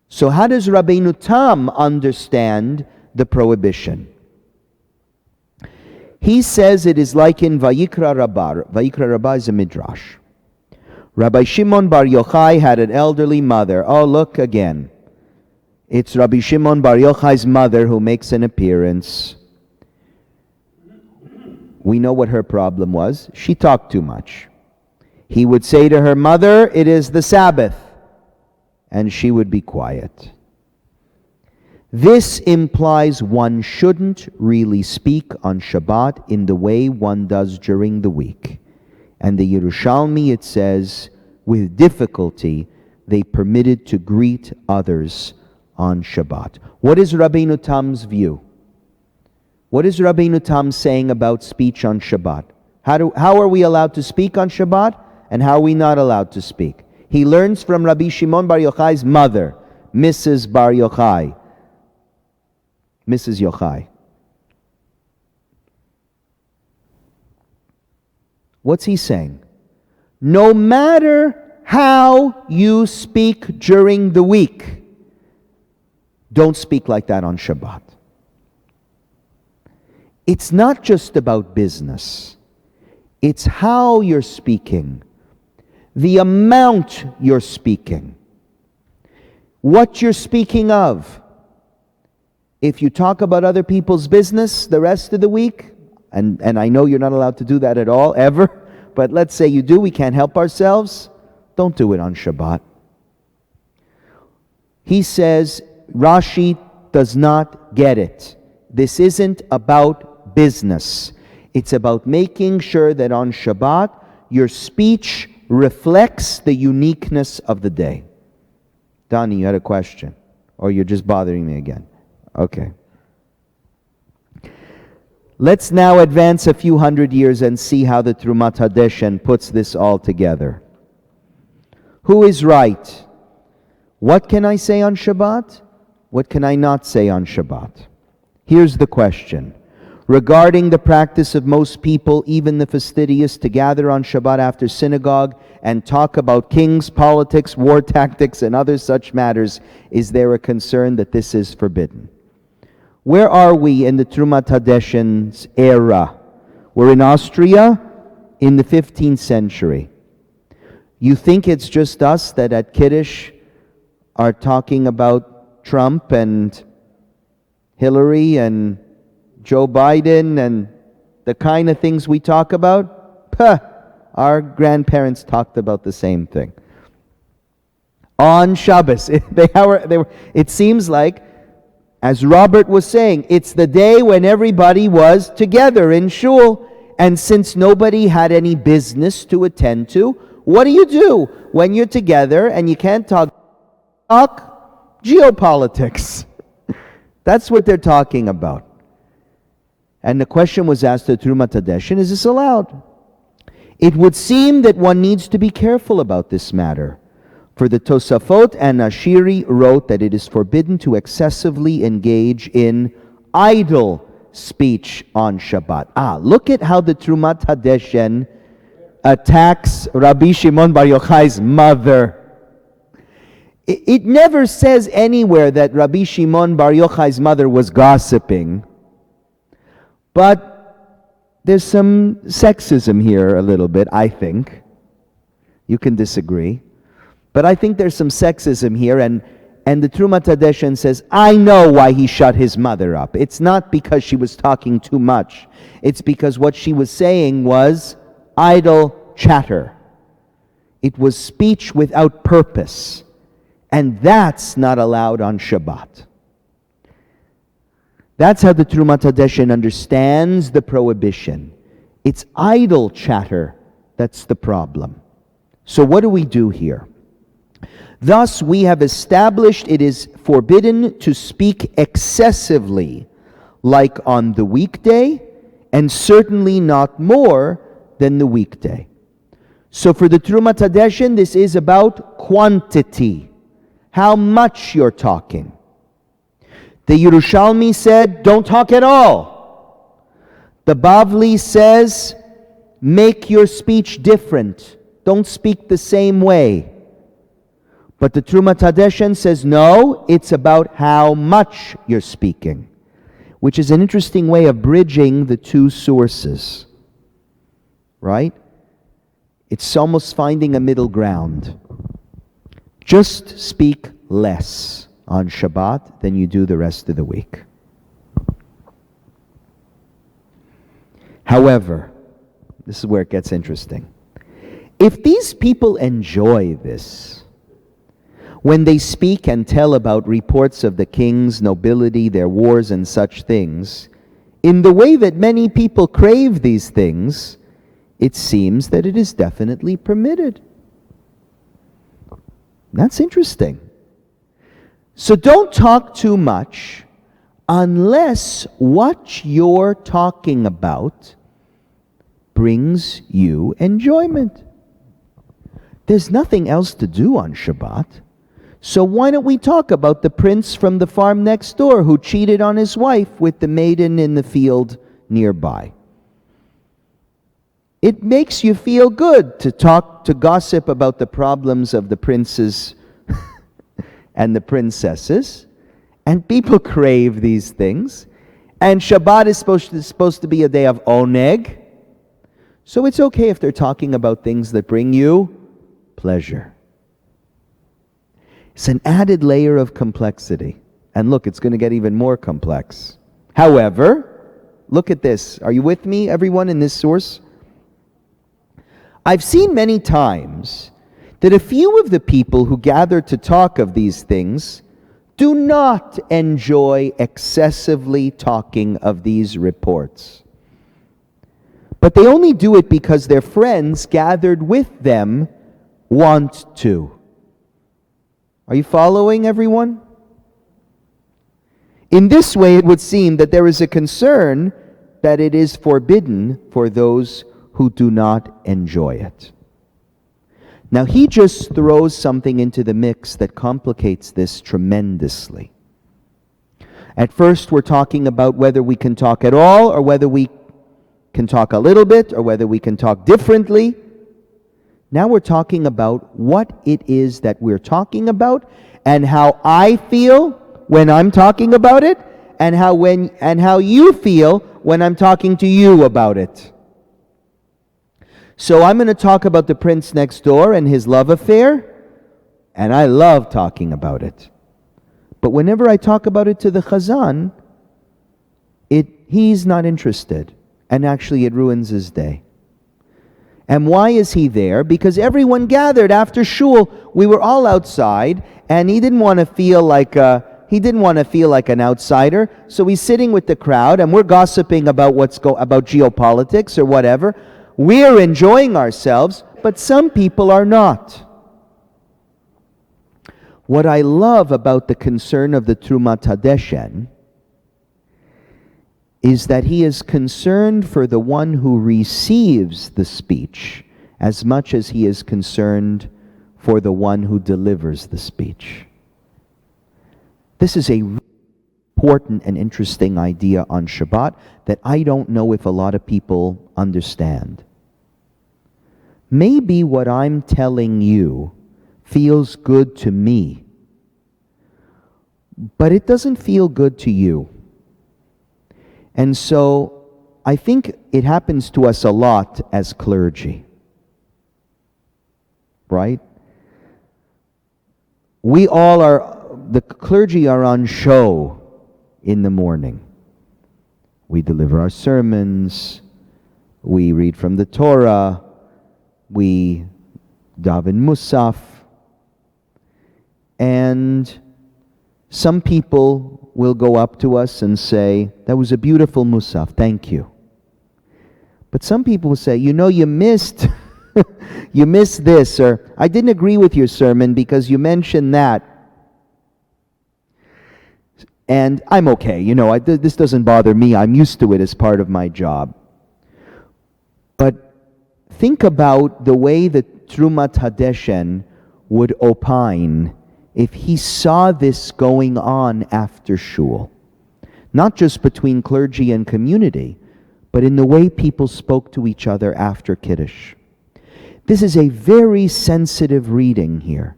So how does Rabbeinu Tam understand the prohibition? He says it is like in Vayikra Rabbah. Vayikra Rabbah is a midrash. Rabbi Shimon Bar Yochai had an elderly mother. Oh, look again. It's Rabbi Shimon Bar Yochai's mother who makes an appearance. We know what her problem was. She talked too much. He would say to her, "Mother, it is the Sabbath." And she would be quiet. This implies one shouldn't really speak on Shabbat in the way one does during the week. And the Yerushalmi, it says, with difficulty, they permitted to greet others on Shabbat. What is Rabbeinu Tam's view? What is Rabbeinu Tam saying about speech on Shabbat? How are we allowed to speak on Shabbat, and how are we not allowed to speak? He learns from Rabbi Shimon Bar Yochai's mother, Mrs. Bar Yochai. Mrs. Yochai. What's he saying? No matter how you speak during the week, don't speak like that on Shabbat. It's not just about business. It's how you're speaking, the amount you're speaking, what you're speaking of. If you talk about other people's business the rest of the week, and I know you're not allowed to do that at all, ever, but let's say you do, we can't help ourselves, don't do it on Shabbat. He says, Rashi does not get it. This isn't about business. It's about making sure that on Shabbat, your speech reflects the uniqueness of the day. Donnie, you had a question? Or you're just bothering me again? Okay. Let's now advance a few hundred years and see how the Trumat Hadeshen puts this all together. Who is right? What can I say on Shabbat? What can I not say on Shabbat? Here's the question. Regarding the practice of most people, even the fastidious, to gather on Shabbat after synagogue and talk about kings, politics, war tactics, and other such matters, is there a concern that this is forbidden? Where are we in the Trumat Hadeshen's era? We're in Austria in the 15th century. You think it's just us that at Kiddush are talking about Trump and Hillary and Joe Biden and the kind of things we talk about? Puh! Our grandparents talked about the same thing. On Shabbos, it seems like, as Robert was saying, it's the day when everybody was together in shul, and since nobody had any business to attend to, what do you do when you're together and you can't talk geopolitics? That's what they're talking about. And the question was asked to Trumat Hadeshen, is this allowed? It would seem that one needs to be careful about this matter. For the Tosafot and Ashiri wrote that it is forbidden to excessively engage in idle speech on Shabbat. Look at how the Trumat Hadeshen attacks Rabbi Shimon Bar Yochai's mother. It never says anywhere that Rabbi Shimon Bar Yochai's mother was gossiping. But there's some sexism here a little bit, I think. You can disagree. But I think there's some sexism here, and the Trumat Hadeshen says, I know why he shut his mother up. It's not because she was talking too much. It's because what she was saying was idle chatter. It was speech without purpose. And that's not allowed on Shabbat. That's how the Trumat Hadeshen understands the prohibition. It's idle chatter that's the problem. So what do we do here? Thus, we have established it is forbidden to speak excessively, like on the weekday, and certainly not more than the weekday. So for the Trumat Hadeshen, this is about quantity, how much you're talking. The Yerushalmi said, don't talk at all. The Bavli says, make your speech different. Don't speak the same way. But the Trumat Hadeshen says, no, it's about how much you're speaking, which is an interesting way of bridging the two sources, right? It's almost finding a middle ground. Just speak less on Shabbat than you do the rest of the week. However, this is where it gets interesting. If these people enjoy this, when they speak and tell about reports of the kings, nobility, their wars and such things, in the way that many people crave these things, it seems that it is definitely permitted. That's interesting. So don't talk too much unless what you're talking about brings you enjoyment. There's nothing else to do on Shabbat. So why don't we talk about the prince from the farm next door who cheated on his wife with the maiden in the field nearby? It makes you feel good to gossip about the problems of the princes and the princesses, and people crave these things. And Shabbat is supposed to be a day of Oneg, so it's okay if they're talking about things that bring you pleasure. It's an added layer of complexity. And look, it's going to get even more complex. However, look at this. Are you with me, everyone, in this source? I've seen many times that a few of the people who gather to talk of these things do not enjoy excessively talking of these reports. But they only do it because their friends gathered with them want to. Are you following, everyone? In this way, it would seem that there is a concern that it is forbidden for those who do not enjoy it. Now, he just throws something into the mix that complicates this tremendously. At first, we're talking about whether we can talk at all, or whether we can talk a little bit, or whether we can talk differently. Now we're talking about what it is that we're talking about, and how I feel when I'm talking about it, and how you feel when I'm talking to you about it. So I'm going to talk about the prince next door and his love affair, and I love talking about it. But whenever I talk about it to the Chazan, he's not interested, and actually it ruins his day. And why is he there? Because everyone gathered after shul. We were all outside, and he didn't want to feel like an outsider. So he's sitting with the crowd, and we're gossiping about about geopolitics or whatever. We're enjoying ourselves, but some people are not. What I love about the concern of the Trumat Hadeshen is that he is concerned for the one who receives the speech as much as he is concerned for the one who delivers the speech. This is a important and interesting idea on Shabbat that I don't know if a lot of people understand. Maybe what I'm telling you feels good to me, but it doesn't feel good to you. And so I think it happens to us a lot as clergy. Right? The clergy are on show in the morning. We deliver our sermons, we read from the Torah, we daven Musaf, and some people will go up to us and say, "That was a beautiful Musaf, thank you." But some people will say, "You missed you missed this," or "I didn't agree with your sermon because you mentioned that." And I'm okay, this doesn't bother me. I'm used to it as part of my job. But think about the way that Trumat Hadeshen would opine if he saw this going on after shul. Not just between clergy and community, but in the way people spoke to each other after Kiddush. This is a very sensitive reading here.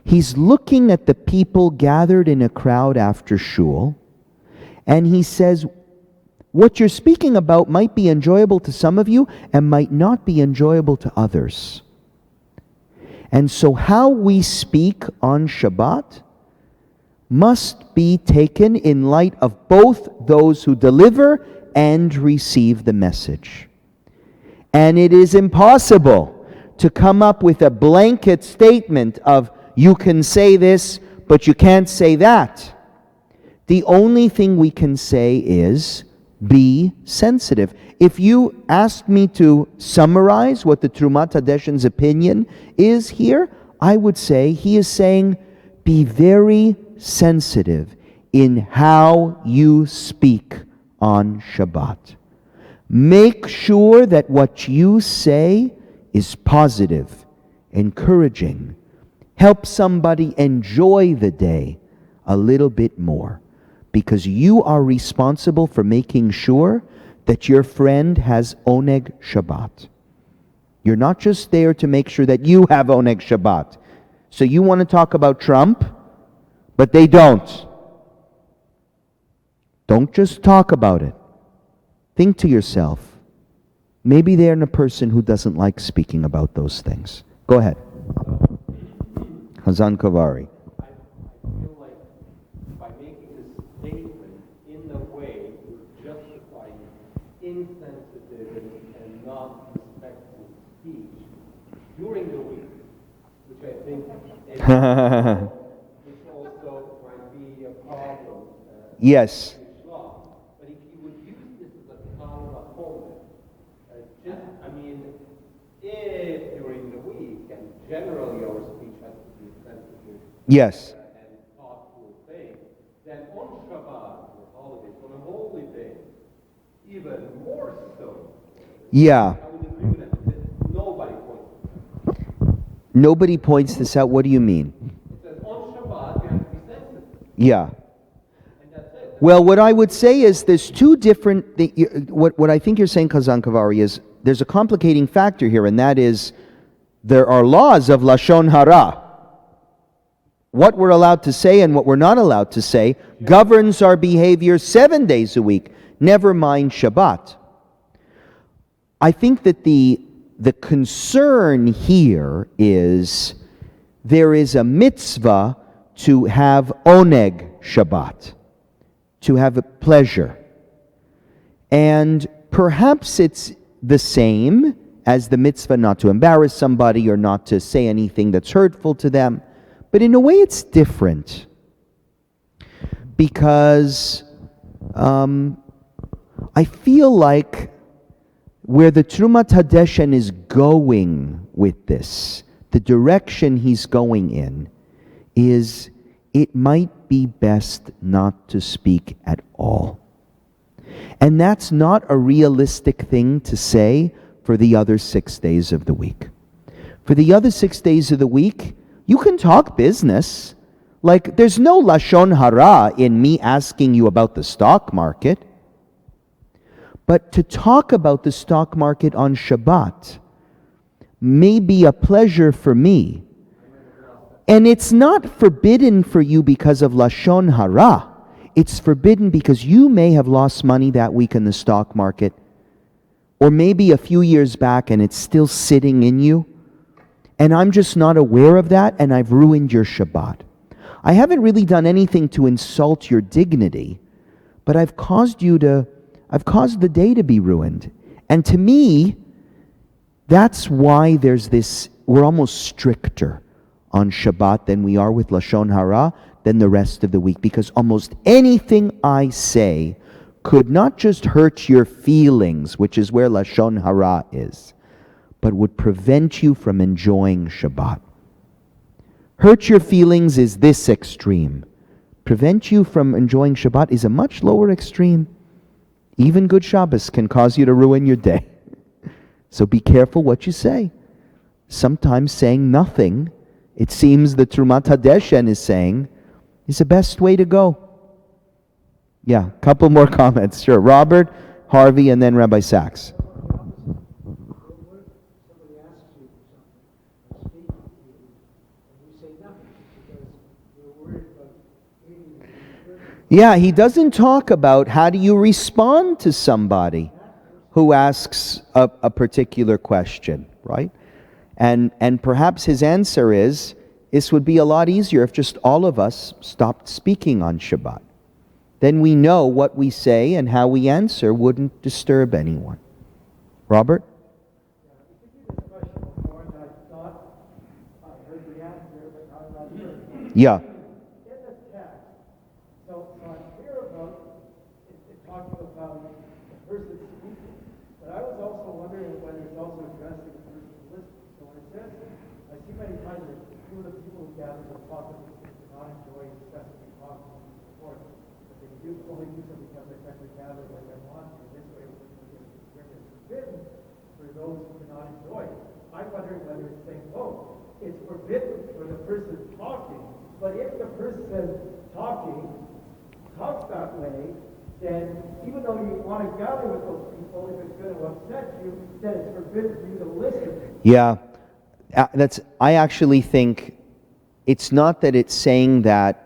He's looking at the people gathered in a crowd after shul, and he says, what you're speaking about might be enjoyable to some of you and might not be enjoyable to others. And so how we speak on Shabbat must be taken in light of both those who deliver and receive the message. And it is impossible to come up with a blanket statement of, you can say this, but you can't say that. The only thing we can say is, be sensitive. If you asked me to summarize what the Trumat Hadeshen's opinion is here, I would say he is saying, be very sensitive in how you speak on Shabbat. Make sure that what you say is positive, encouraging. Help somebody enjoy the day a little bit more, because you are responsible for making sure that your friend has Oneg Shabbat. You're not just there to make sure that you have Oneg Shabbat. So you want to talk about Trump, but they don't. Don't just talk about it. Think to yourself, maybe they're a person who doesn't like speaking about those things. Go ahead. Hazan Kavari. I feel like by making this statement in the way you're justifying insensitive and not respectful speech during the week, which I think which also might be Yes. law, but if you would use this as a kind of a home, if during the week, and generally our speech has to be sensitive Yes. and thoughtful thing, then on Shabbat, or holidays, on a holy day, even more so. Yeah. I would agree with that. Nobody points. Nobody points this out. What do you mean? It says on Shabbat you have to be sensitive, Yeah. and that's it. Well, what I would say is there's two different. What I think you're saying, Kazan Kavari, is there's a complicating factor here, and that is there are laws of Lashon Hara. What we're allowed to say and what we're not allowed to say governs our behavior 7 days a week, never mind Shabbat. I think that the concern here is there is a mitzvah to have Oneg Shabbat, to have a pleasure. And perhaps it's the same as the mitzvah not to embarrass somebody or not to say anything that's hurtful to them. But in a way it's different. Because I feel like where the Trumat Hadeshen is going with this, the direction he's going in, is it might be best not to speak at all. And that's not a realistic thing to say for the other 6 days of the week. For the other 6 days of the week, you can talk business. Like, there's no Lashon Hara in me asking you about the stock market. But to talk about the stock market on Shabbat may be a pleasure for me. And it's not forbidden for you because of Lashon Hara. It's forbidden because you may have lost money that week in the stock market, or maybe a few years back, and it's still sitting in you. And I'm just not aware of that, and I've ruined your Shabbat. I haven't really done anything to insult your dignity, but I've caused the day to be ruined. And to me, that's why there's this, we're almost stricter on Shabbat than we are with Lashon Hara than the rest of the week, because almost anything I say could not just hurt your feelings, which is where Lashon Hara is, but would prevent you from enjoying Shabbat. Hurt your feelings is this extreme. Prevent you from enjoying Shabbat is a much lower extreme. Even good Shabbos can cause you to ruin your day. So be careful what you say. Sometimes saying nothing, it seems the Trumat Hadeshen is saying, is the best way to go. Yeah, couple more comments. Sure. Robert, Harvey, and then Rabbi Sachs. Yeah, he doesn't talk about how do you respond to somebody who asks a particular question, right? And perhaps his answer is, this would be a lot easier if just all of us stopped speaking on Shabbat. Then we know what we say and how we answer wouldn't disturb anyone. Robert? Yeah. I'm wondering whether it's saying, oh, it's forbidden for the person talking, but if the person talking talks that way, then even though you want to gather with those people, if it's going to upset you, then it's forbidden for you to listen. Yeah, I actually think it's not that it's saying that,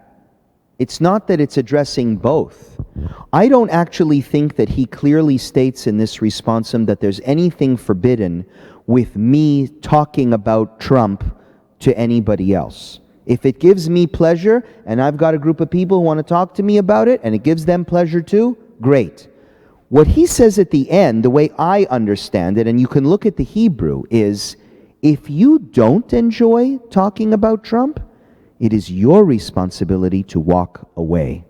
it's not that it's addressing both. I don't actually think that he clearly states in this responsum that there's anything forbidden with me talking about Trump to anybody else. If it gives me pleasure, and I've got a group of people who want to talk to me about it, and it gives them pleasure too, great. What he says at the end, the way I understand it, and you can look at the Hebrew, is if you don't enjoy talking about Trump, it is your responsibility to walk away.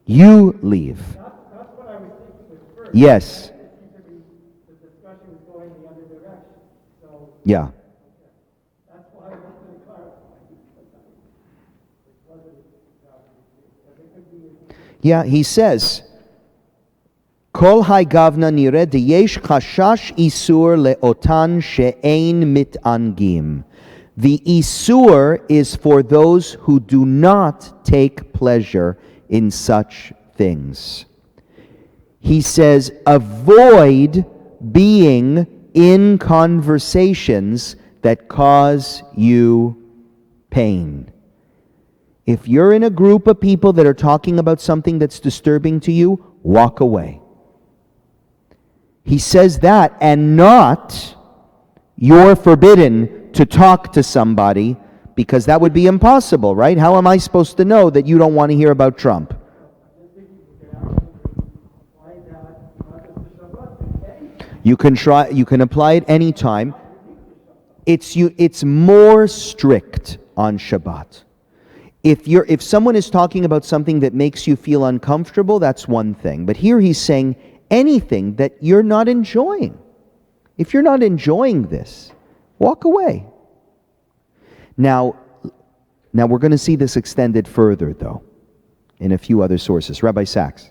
You leave. That's what I was thinking was first. Yes. It seems to be the discussion was going the other direction. So Yeah. that's why I wanted to clarify. Because it wasn't exactly clear. But it could be. Yeah, he says, Kol gavna nire de yesh chashash isur leotan she'ein mitangim. The isur is for those who do not take pleasure in such things. He says, avoid being in conversations that cause you pain. If you're in a group of people that are talking about something that's disturbing to you, walk away. He says that, and not you're forbidden to talk to somebody, because that would be impossible, right? How am I supposed to know that you don't want to hear about Trump? You can apply it any time. It's more strict on Shabbat. If someone is talking about something that makes you feel uncomfortable, that's one thing. But here he's saying anything that you're not enjoying. If you're not enjoying this, walk away. Now we're going to see this extended further, though, in a few other sources. Rabbi Sachs.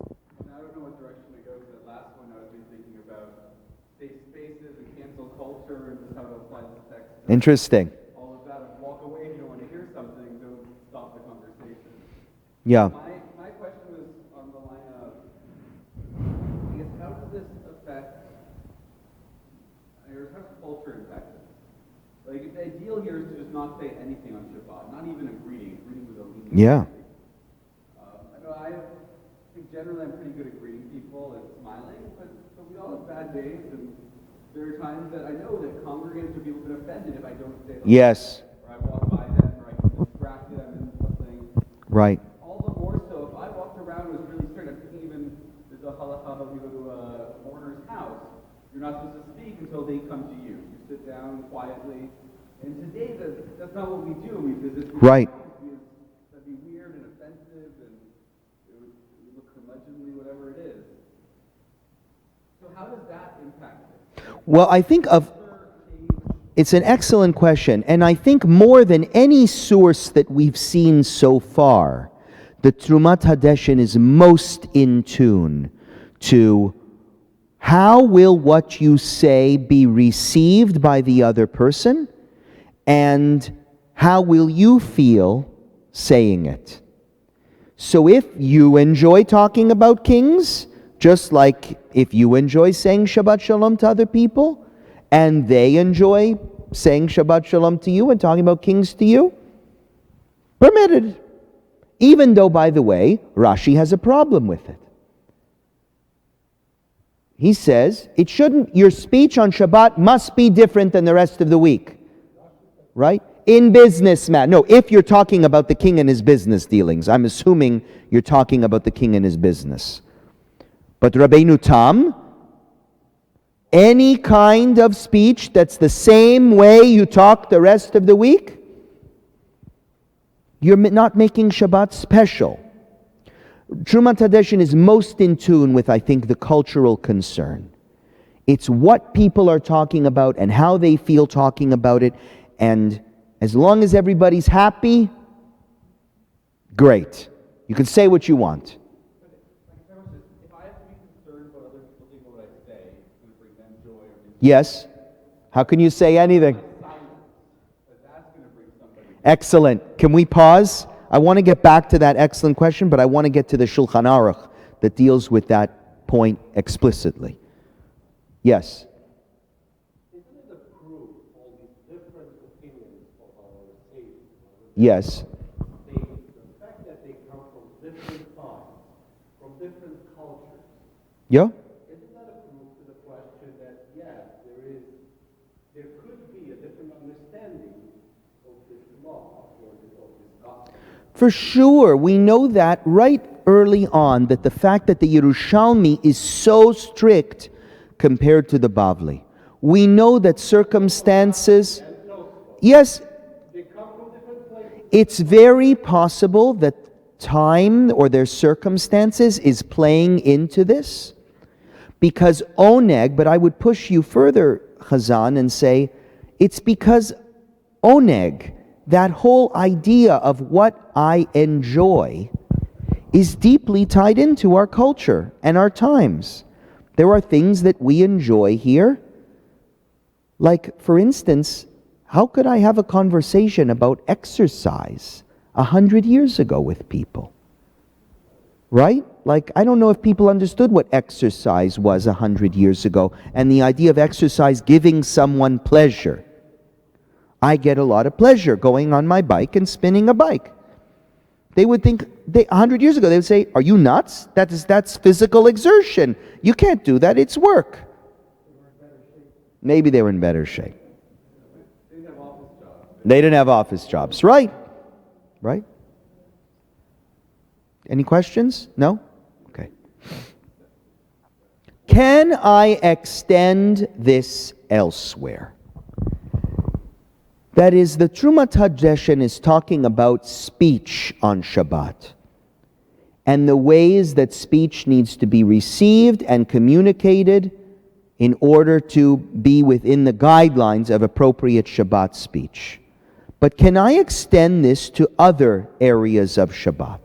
I don't know what direction to go with that last one. I was thinking about safe spaces and cancel culture and just how to apply this text. Interesting. All of that. Walk away if you don't want to hear something. Don't stop the conversation. Yeah. My question was on the line of, I guess, how does this affect, or how does culture impact it? Like, the ideal here is to just not say anything on Shabbat, not even a greeting. Greeting with a lean. Yeah. I think generally I'm pretty good at greeting people and smiling, but we all have bad days, and there are times that I know that congregants would be a little bit offended if I don't say something. Yes. Or I walk by them, or I can distract them in something. Right. All the more so if I walked around and was really strict. I'm thinking even there's a halacha when you go to a mourner's house, you're not supposed to speak until they come to you. You sit down quietly. And today that's not what we do. We visit people's Right. houses. That'd be weird and offensive, and it would look curmudgeonly, whatever it is. So how does that impact it? Well, I think it's an excellent question, and I think more than any source that we've seen so far, the Trumat Hadeshin is most in tune to how will what you say be received by the other person, and how will you feel saying it. So if you enjoy talking about kings, just like if you enjoy saying Shabbat Shalom to other people, and they enjoy saying Shabbat Shalom to you and talking about kings to you, permitted. Even though, by the way, Rashi has a problem with it. He says, your speech on Shabbat must be different than the rest of the week. Right? In business, no, if you're talking about the king and his business dealings, I'm assuming you're talking about the king and his business. But Rabbeinu Tam, any kind of speech that's the same way you talk the rest of the week, you're not making Shabbat special. Trumat Hadeshin is most in tune with, I think, the cultural concern. It's what people are talking about and how they feel talking about it. And as long as everybody's happy, great. You can say what you want. If I have to be concerned what other people think of what I say, it's going to bring them joy. Yes. How can you say anything? That's going to bring somebody. Excellent. Can we pause? I want to get back to that excellent question, but I want to get to the Shulchan Aruch that deals with that point explicitly. Yes. Isn't it a proof all these different opinions of our faith? Yes. The fact that they come from different times, from different cultures, Yeah. isn't that a proof to the question that, yes, there could be a different understanding of this law or of this gospel? For sure, we know that right early on, that the fact that the Yerushalmi is so strict compared to the Bavli. We know that circumstances, yes, They come from different places. it's very possible that time or their circumstances is playing into this? Because Oneg, but I would push you further, Chazan, and say, it's because Oneg, that whole idea of what I enjoy, is deeply tied into our culture and our times. There are things that we enjoy here. Like, for instance, how could I have a conversation about exercise 100 years ago with people? Right? Like, I don't know if people understood what exercise was 100 years ago, and the idea of exercise giving someone pleasure. I get a lot of pleasure going on my bike and spinning a bike. They would think, 100 years ago, they would say, are you nuts? That's physical exertion. You can't do that, it's work. Maybe they were in better shape. They didn't have office jobs, right? Right? Any questions? No? Okay. Can I extend this elsewhere? That is, the Trumat Hadeshen is talking about speech on Shabbat and the ways that speech needs to be received and communicated in order to be within the guidelines of appropriate Shabbat speech. But can I extend this to other areas of Shabbat?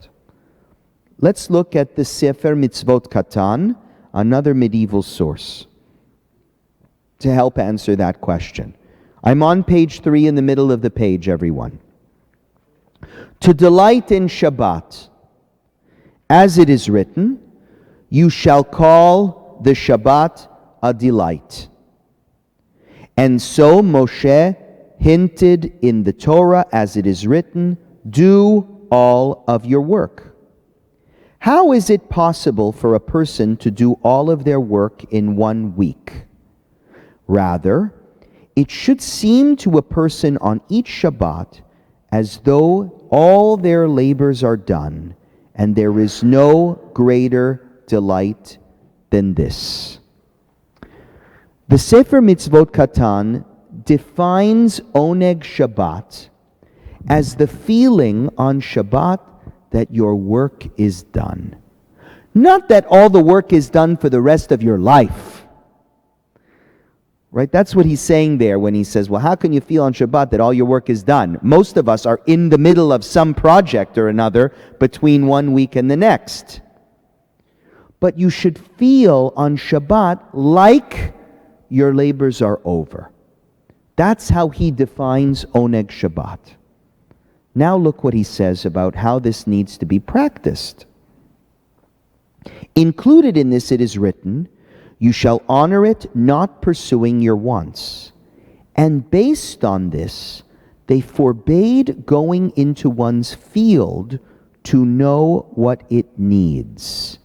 Let's look at the Sefer MITZVOT Katan, another medieval source, to help answer that question. I'm on page 3 in the middle of the page, everyone. To delight in Shabbat, as it is written, you shall call the Shabbat a delight. And so Moshe hinted in the Torah, as it is written, do all of your work. How is it possible for a person to do all of their work in 1 week? Rather, it should seem to a person on each Shabbat as though all their labors are done, and there is no greater delight than this. The Sefer MITZVOT Katan defines Oneg Shabbat as the feeling on Shabbat that your work is done. Not that all the work is done for the rest of your life. Right? That's what he's saying there when he says, well, how can you feel on Shabbat that all your work is done? Most of us are in the middle of some project or another between 1 week and the next. But you should feel on Shabbat like your labors are over. That's how he defines Oneg Shabbat. Now look what he says about how this needs to be practiced. Included in this it is written, you shall honor it, not pursuing your wants. And based on this, they forbade going into one's field to know what it needs.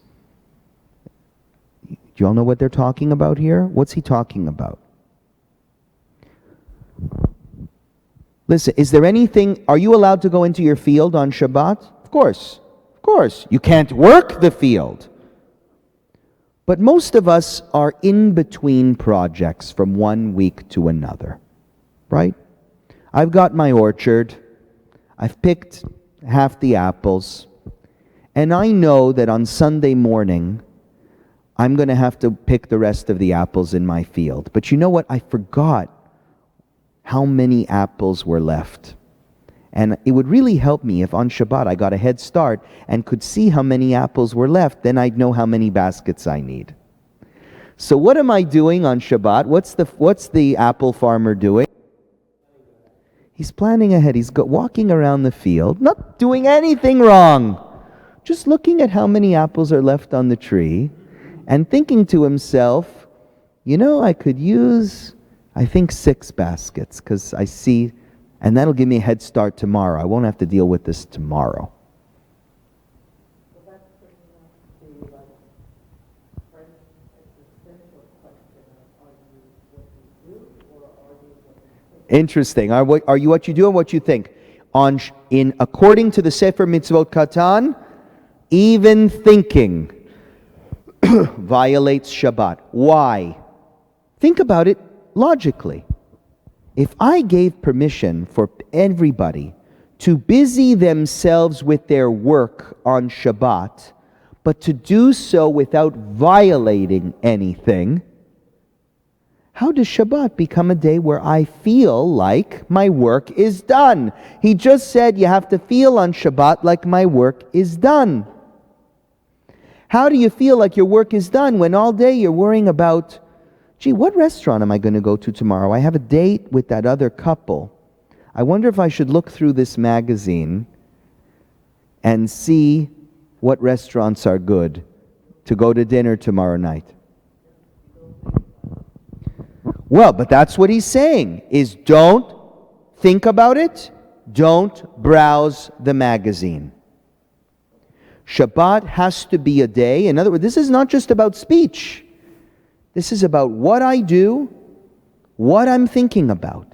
Do you all know what they're talking about here? What's he talking about? Listen, is there anything, are you allowed to go into your field on Shabbat? Of course. Of course. You can't work the field. But most of us are in between projects from 1 week to another, right? I've got my orchard, I've picked half the apples, and I know that on Sunday morning, I'm going to have to pick the rest of the apples in my field. But you know what? I forgot how many apples were left. And it would really help me if on Shabbat I got a head start and could see how many apples were left. Then I'd know how many baskets I need. So what am I doing on Shabbat? What's the apple farmer doing? He's planning ahead. He's walking around the field, not doing anything wrong. Just looking at how many apples are left on the tree and thinking to himself, you know, I could use, I think, 6 baskets because I see. And that'll give me a head start tomorrow. I won't have to deal with this tomorrow. Well, that's pretty much the French existential question of, are you what you do or are you what you think? Interesting. Are you what you do and what you think? According to the Sefer MITZVOT Katan, even thinking violates Shabbat. Why? Think about it logically. If I gave permission for everybody to busy themselves with their work on Shabbat, but to do so without violating anything, how does Shabbat become a day where I feel like my work is done? He just said you have to feel on Shabbat like my work is done. How do you feel like your work is done when all day you're worrying about, gee, what restaurant am I going to go to tomorrow? I have a date with that other couple. I wonder if I should look through this magazine and see what restaurants are good to go to dinner tomorrow night. Well, but that's what he's saying, is don't think about it, don't browse the magazine. Shabbat has to be a day. In other words, this is not just about speech. This is about what I do, what I'm thinking about.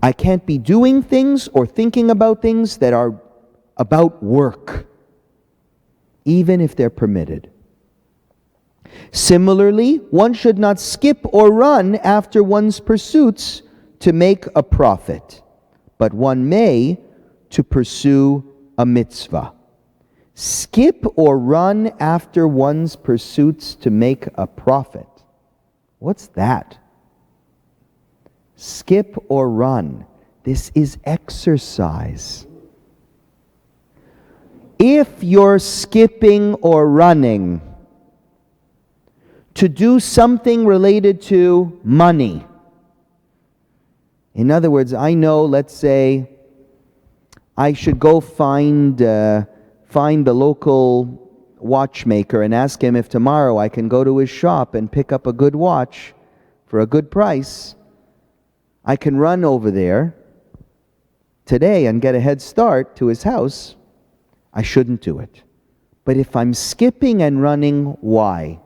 I can't be doing things or thinking about things that are about work, even if they're permitted. Similarly, one should not skip or run after one's pursuits to make a profit, but one may to pursue a mitzvah. Skip or run after one's pursuits to make a profit. What's that? Skip or run. This is exercise. If you're skipping or running to do something related to money, in other words, I know, let's say, I should go find the local watchmaker and ask him if tomorrow I can go to his shop and pick up a good watch for a good price. I can run over there today and get a head start to his house. I shouldn't do it. But if I'm skipping and running, why?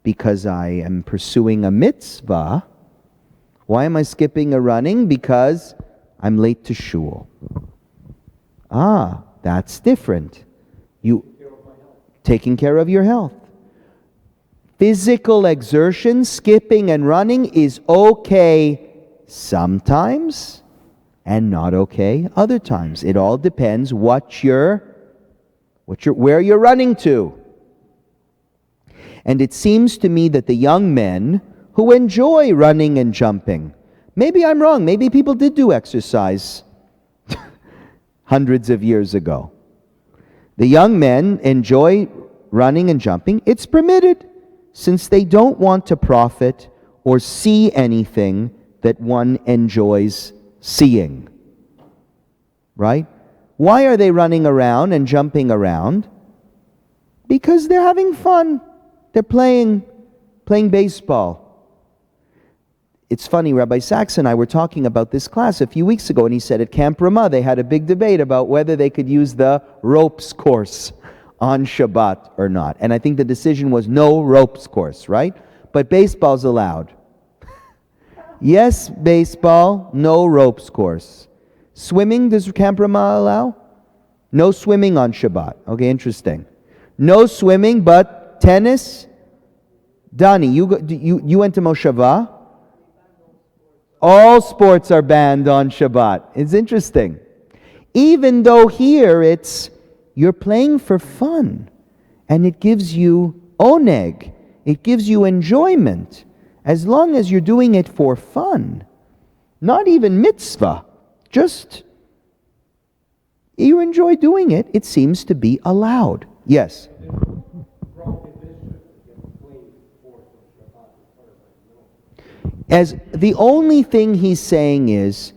Because I am pursuing a mitzvah. Why am I skipping or running? Because I'm late to shul. That's different. You taking care of your health. Physical exertion, skipping and running is okay sometimes and not okay other times. It all depends where you're running to. And it seems to me that the young men who enjoy running and jumping, maybe I'm wrong, maybe people did do exercise hundreds of years ago. The young men enjoy running and jumping. It's permitted, since they don't want to profit or see anything that one enjoys seeing. Right? Why are they running around and jumping around? Because they're having fun. They're playing baseball. It's funny, Rabbi Sachs and I were talking about this class a few weeks ago, and he said at Camp Ramah they had a big debate about whether they could use the ropes course on Shabbat or not. And I think the decision was no ropes course, right? But baseball's allowed. Yes, baseball, no ropes course. Swimming, does Camp Ramah allow? No swimming on Shabbat. Okay, interesting. No swimming, but tennis? Donnie, you went to Moshava? All sports are banned on Shabbat. It's interesting. Even though here you're playing for fun, and it gives you oneg, it gives you enjoyment, as long as you're doing it for fun. Not even mitzvah, just you enjoy doing it, it seems to be allowed. Yes? As the only thing he's saying is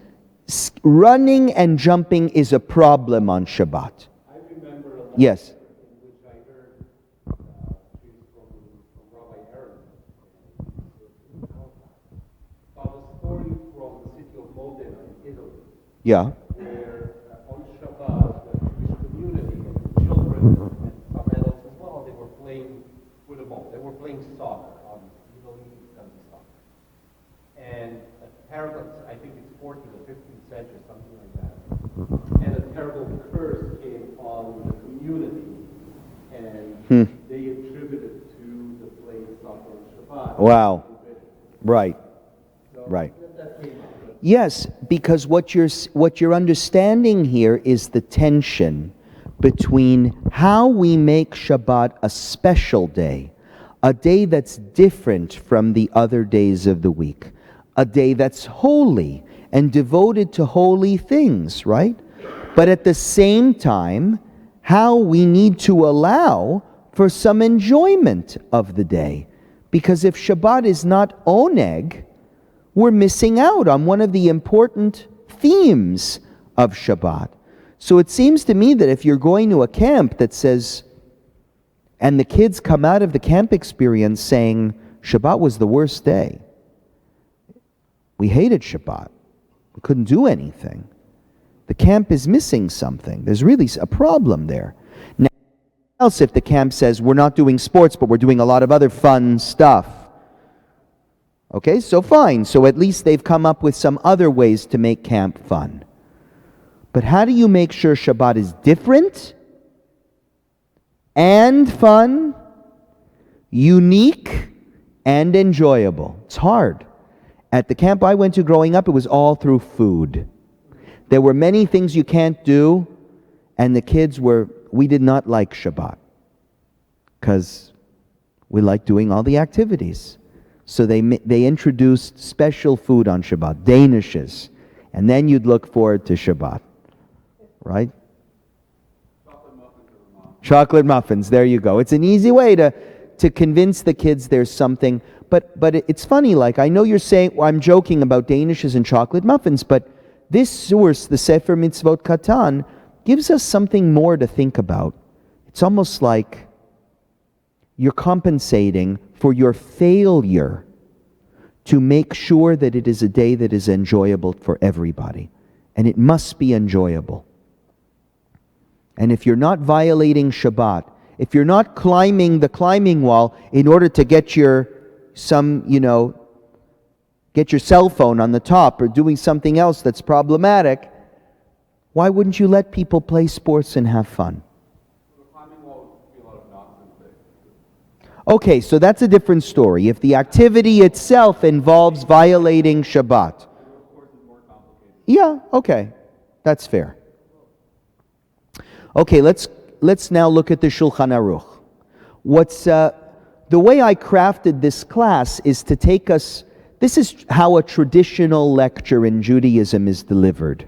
running and jumping is a problem on Shabbat. I remember a lesson Yes. in which I heard from Rabbi Aaron about a story from the city of Modena in Italy, Yeah. where on Shabbat the Jewish community, and children and some adults as well, they were playing football. They were playing soccer on Middle East and soccer. And a terrible, I think it's 14th or 15th century, something like that. And a terrible curse came on the community, and they attributed to the playing soccer on Shabbat. Wow. Right. So Right. that came up. Yes, because what you're understanding here is the tension between how we make Shabbat a special day, a day that's different from the other days of the week, a day that's holy and devoted to holy things, right? But at the same time, how we need to allow for some enjoyment of the day. Because if Shabbat is not Oneg, we're missing out on one of the important themes of Shabbat. So it seems to me that if you're going to a camp that says, and the kids come out of the camp experience saying, Shabbat was the worst day. We hated Shabbat. We couldn't do anything. The camp is missing something. There's really a problem there. Now, else if the camp says, we're not doing sports, but we're doing a lot of other fun stuff. Okay, so fine. So at least they've come up with some other ways to make camp fun. But how do you make sure Shabbat is different and fun, unique and enjoyable? It's hard. At the camp I went to growing up, it was all through food. There were many things you can't do, and the kids we did not like Shabbat because we liked doing all the activities. So they introduced special food on Shabbat, danishes, and then you'd look forward to Shabbat, right? Chocolate muffins, there you go. It's an easy way to convince the kids there's something. But it's funny, like, I know you're saying, well, I'm joking about danishes and chocolate muffins, but this source, the Sefer MITZVOT Katan, gives us something more to think about. It's almost like you're compensating for your failure to make sure that it is a day that is enjoyable for everybody. And it must be enjoyable. And if you're not violating Shabbat, if you're not climbing the climbing wall in order to get your cell phone on the top or doing something else that's problematic, why wouldn't you let people play sports and have fun? Okay, so that's a different story. If the activity itself involves violating Shabbat. Yeah, okay. That's fair. Okay, let's now look at the Shulchan Aruch. The way I crafted this class is to take us. This is how a traditional lecture in Judaism is delivered.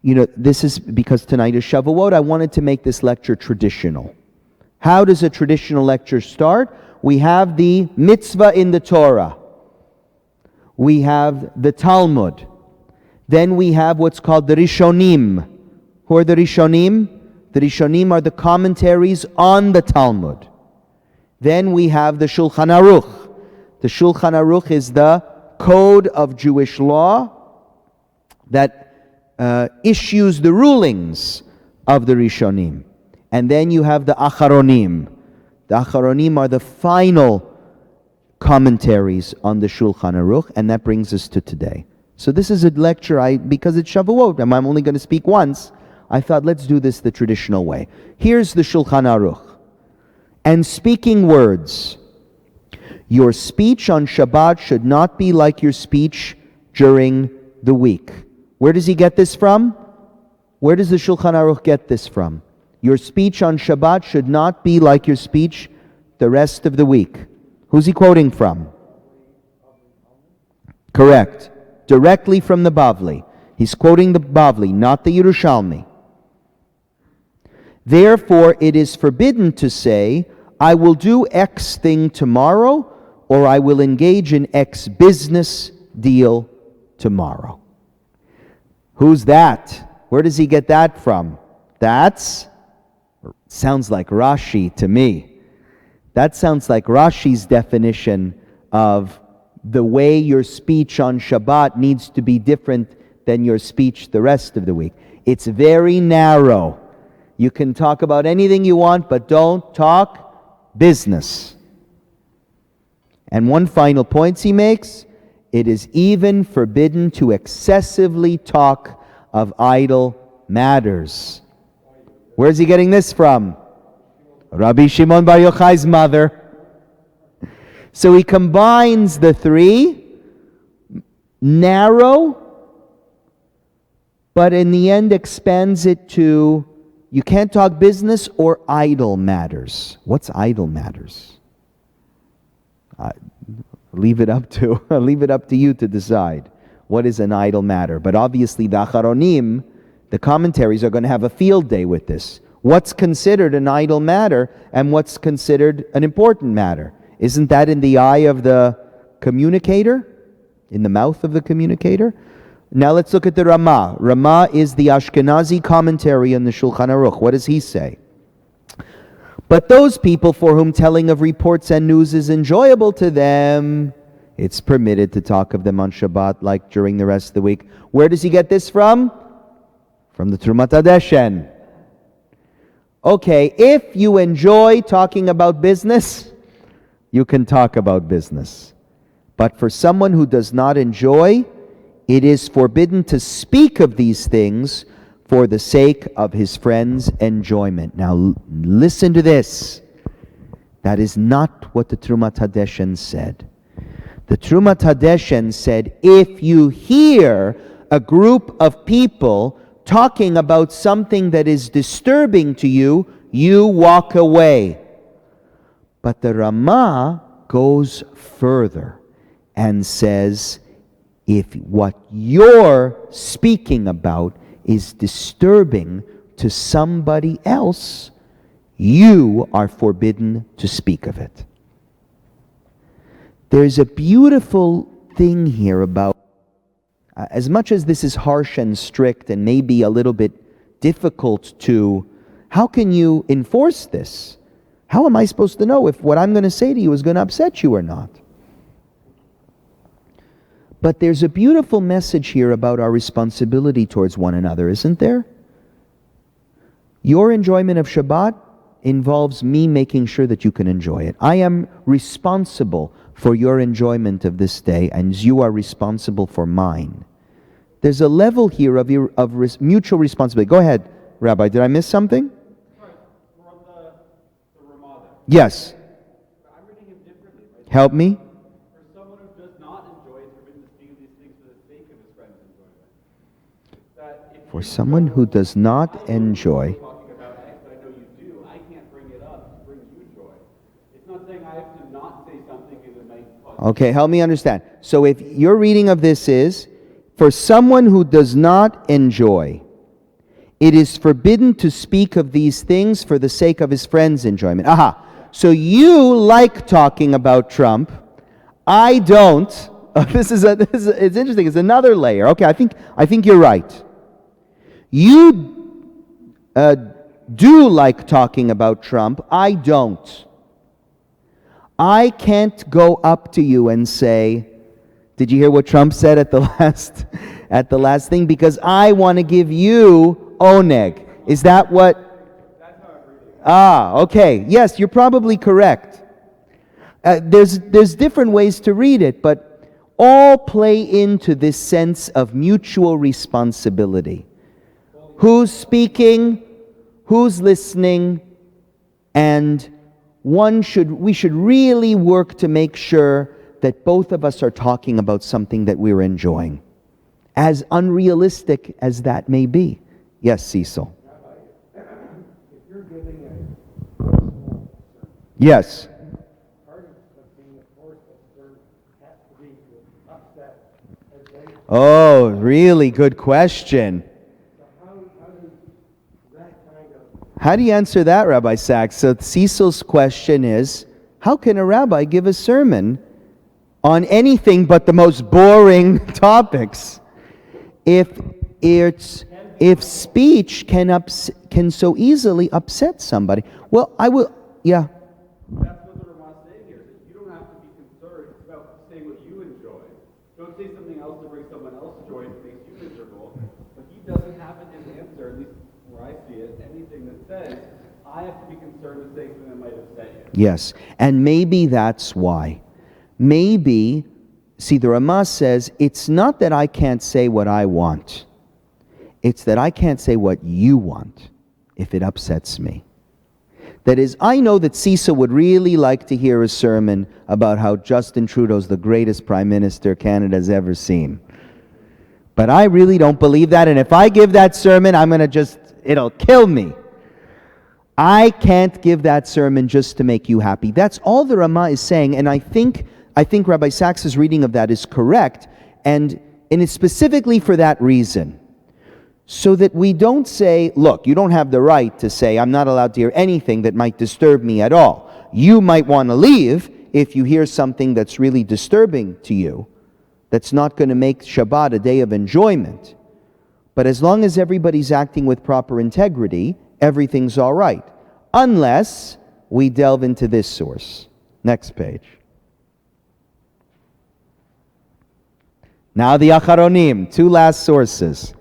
This is because tonight is Shavuot. I wanted to make this lecture traditional. How does a traditional lecture start? We have the mitzvah in the Torah. We have the Talmud. Then we have what's called the Rishonim. Who are the Rishonim? The Rishonim are the commentaries on the Talmud. Then we have the Shulchan Aruch. The Shulchan Aruch is the code of Jewish law that issues the rulings of the Rishonim. And then you have the Acharonim. The Acharonim are the final commentaries on the Shulchan Aruch, and that brings us to today. So this is a lecture, because it's Shavuot, and I'm only going to speak once, I thought let's do this the traditional way. Here's the Shulchan Aruch. And speaking words. Your speech on Shabbat should not be like your speech during the week. Where does he get this from? Where does the Shulchan Aruch get this from? Your speech on Shabbat should not be like your speech the rest of the week. Who's he quoting from? Correct. Directly from the Bavli. He's quoting the Bavli, not the Yerushalmi. Therefore, it is forbidden to say, I will do X thing tomorrow, or I will engage in X business deal tomorrow. Who's that? Where does he get that from? Sounds like Rashi to me. That sounds like Rashi's definition of the way your speech on Shabbat needs to be different than your speech the rest of the week. It's very narrow. You can talk about anything you want, but don't talk business. And one final point he makes, it is even forbidden to excessively talk of idle matters. Where's he getting this from? Rabbi Shimon Bar Yochai's mother. So he combines the three, narrow, but in the end expands it to you can't talk business or idle matters. What's idle matters? Leave it up to you to decide what is an idle matter. But obviously the Acharonim, the commentaries, are going to have a field day with this. What's considered an idle matter and what's considered an important matter? Isn't that in the eye of the communicator? In the mouth of the communicator? Now let's look at the Ramah. Ramah is the Ashkenazi commentary on the Shulchan Aruch. What does he say? But those people for whom telling of reports and news is enjoyable to them, it's permitted to talk of them on Shabbat like during the rest of the week. Where does he get this from? From the Trumat HaDeshen. Okay, if you enjoy talking about business, you can talk about business. But for someone who does not enjoy, it is forbidden to speak of these things for the sake of his friend's enjoyment. Now listen to this. That is not what the Trumat HaDeshen said. The Trumat HaDeshen said, if you hear a group of people talking about something that is disturbing to you, you walk away. But the Ramah goes further and says, if what you're speaking about is disturbing to somebody else, you are forbidden to speak of it. There's a beautiful thing here about, as much as this is harsh and strict and maybe a little bit difficult to, how can you enforce this? How am I supposed to know if what I'm going to say to you is going to upset you or not? But there's a beautiful message here about our responsibility towards one another, isn't there? Your enjoyment of Shabbat involves me making sure that you can enjoy it. I am responsible for your enjoyment of this day, and you are responsible for mine. There's a level here of mutual responsibility. Go ahead, Rabbi. Did I miss something? Sorry, we're on the Ramah there. Yes. I'm reading him differently. Right? Help me. For someone who does not enjoy, it's forbidden to speak of these things for the sake of his friend's enjoyment. That if For someone who does not enjoy. talking about X, but I know you do, I can't bring it up to bring you joy. It's not saying I have to not say something because it might cause. Okay, help me understand. So if your reading of this is, for someone who does not enjoy, it is forbidden to speak of these things for the sake of his friend's enjoyment. Aha. So you like talking about Trump. I don't. It's interesting. It's another layer. Okay, I think you're right. You do like talking about Trump. I don't. I can't go up to you and say, did you hear what Trump said at the last thing? Because I want to give you Oneg. Is that what? That's how I'm reading it. Okay. Yes, you're probably correct. There's different ways to read it, but all play into this sense of mutual responsibility. Who's speaking? Who's listening? And we should really work to make sure that both of us are talking about something that we're enjoying, as unrealistic as that may be. Yes, Cecil. Rabbi, if you're giving a personal sermon, Yes. part of being a forceful sermon has to be to upset as they. Oh, really good question. So how does that kind of How do you answer that, Rabbi Sachs? So Cecil's question is, how can a rabbi give a sermon on anything but the most boring topics if speech can so easily upset somebody? Well, That's what the Ramah is saying here. That you don't have to be concerned about saying what you enjoy. Don't say something else to bring someone else joy that makes you miserable. But he doesn't have in his answer, at least where I see it, anything that says, I have to be concerned with saying something that might upset you. Yes, and maybe that's why. Maybe, see, the Ramah says, it's not that I can't say what I want. It's that I can't say what you want if it upsets me. That is, I know that Cecil would really like to hear a sermon about how Justin Trudeau's the greatest prime minister Canada's ever seen. But I really don't believe that, and if I give that sermon, it'll kill me. I can't give that sermon just to make you happy. That's all the Ramah is saying, and I think Rabbi Sachs's reading of that is correct, and it's specifically for that reason. So that we don't say, look, you don't have the right to say, I'm not allowed to hear anything that might disturb me at all. You might want to leave if you hear something that's really disturbing to you, that's not going to make Shabbat a day of enjoyment. But as long as everybody's acting with proper integrity, everything's all right. Unless we delve into this source. Next page. Now the Acharonim, two last sources.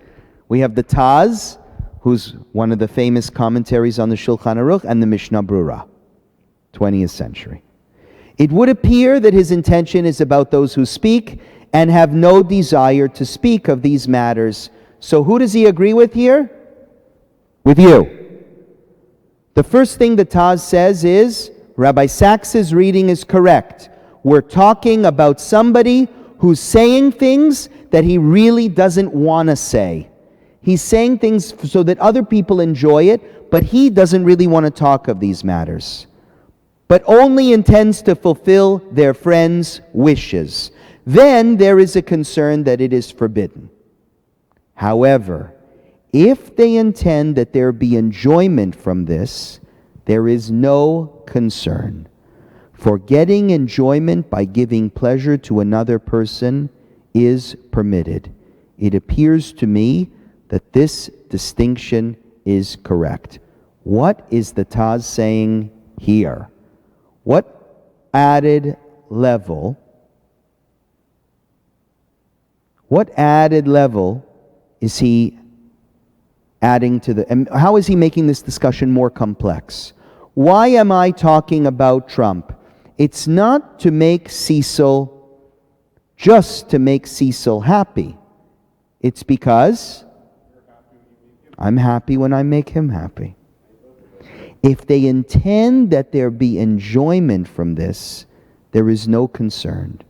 We have the Taz, who's one of the famous commentaries on the Shulchan Aruch, and the Mishnah Brura, 20th century. It would appear that his intention is about those who speak and have no desire to speak of these matters. So who does he agree with here? With you. The first thing the Taz says is, Rabbi Sachs's reading is correct. We're talking about somebody who's saying things that he really doesn't want to say. He's saying things so that other people enjoy it, but he doesn't really want to talk of these matters, but only intends to fulfill their friends' wishes. Then there is a concern that it is forbidden. However, if they intend that there be enjoyment from this, there is no concern. For getting enjoyment by giving pleasure to another person is permitted. It appears to me that this distinction is correct. What is the Taz saying here? What added level is he adding to and how is he making this discussion more complex? Why am I talking about Trump? It's not to make just to make Cecil happy. It's because I'm happy when I make him happy. If they intend that there be enjoyment from this, there is no concern.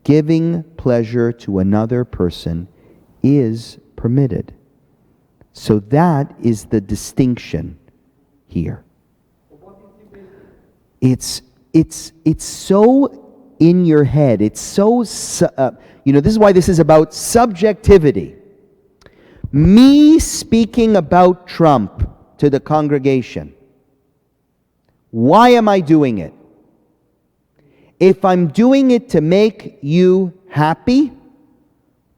Giving pleasure to another person is permitted. So that is the distinction here. It's so in your head. It's so, this is why this is about subjectivity. Me speaking about Trump to the congregation. Why am I doing it? If I'm doing it to make you happy,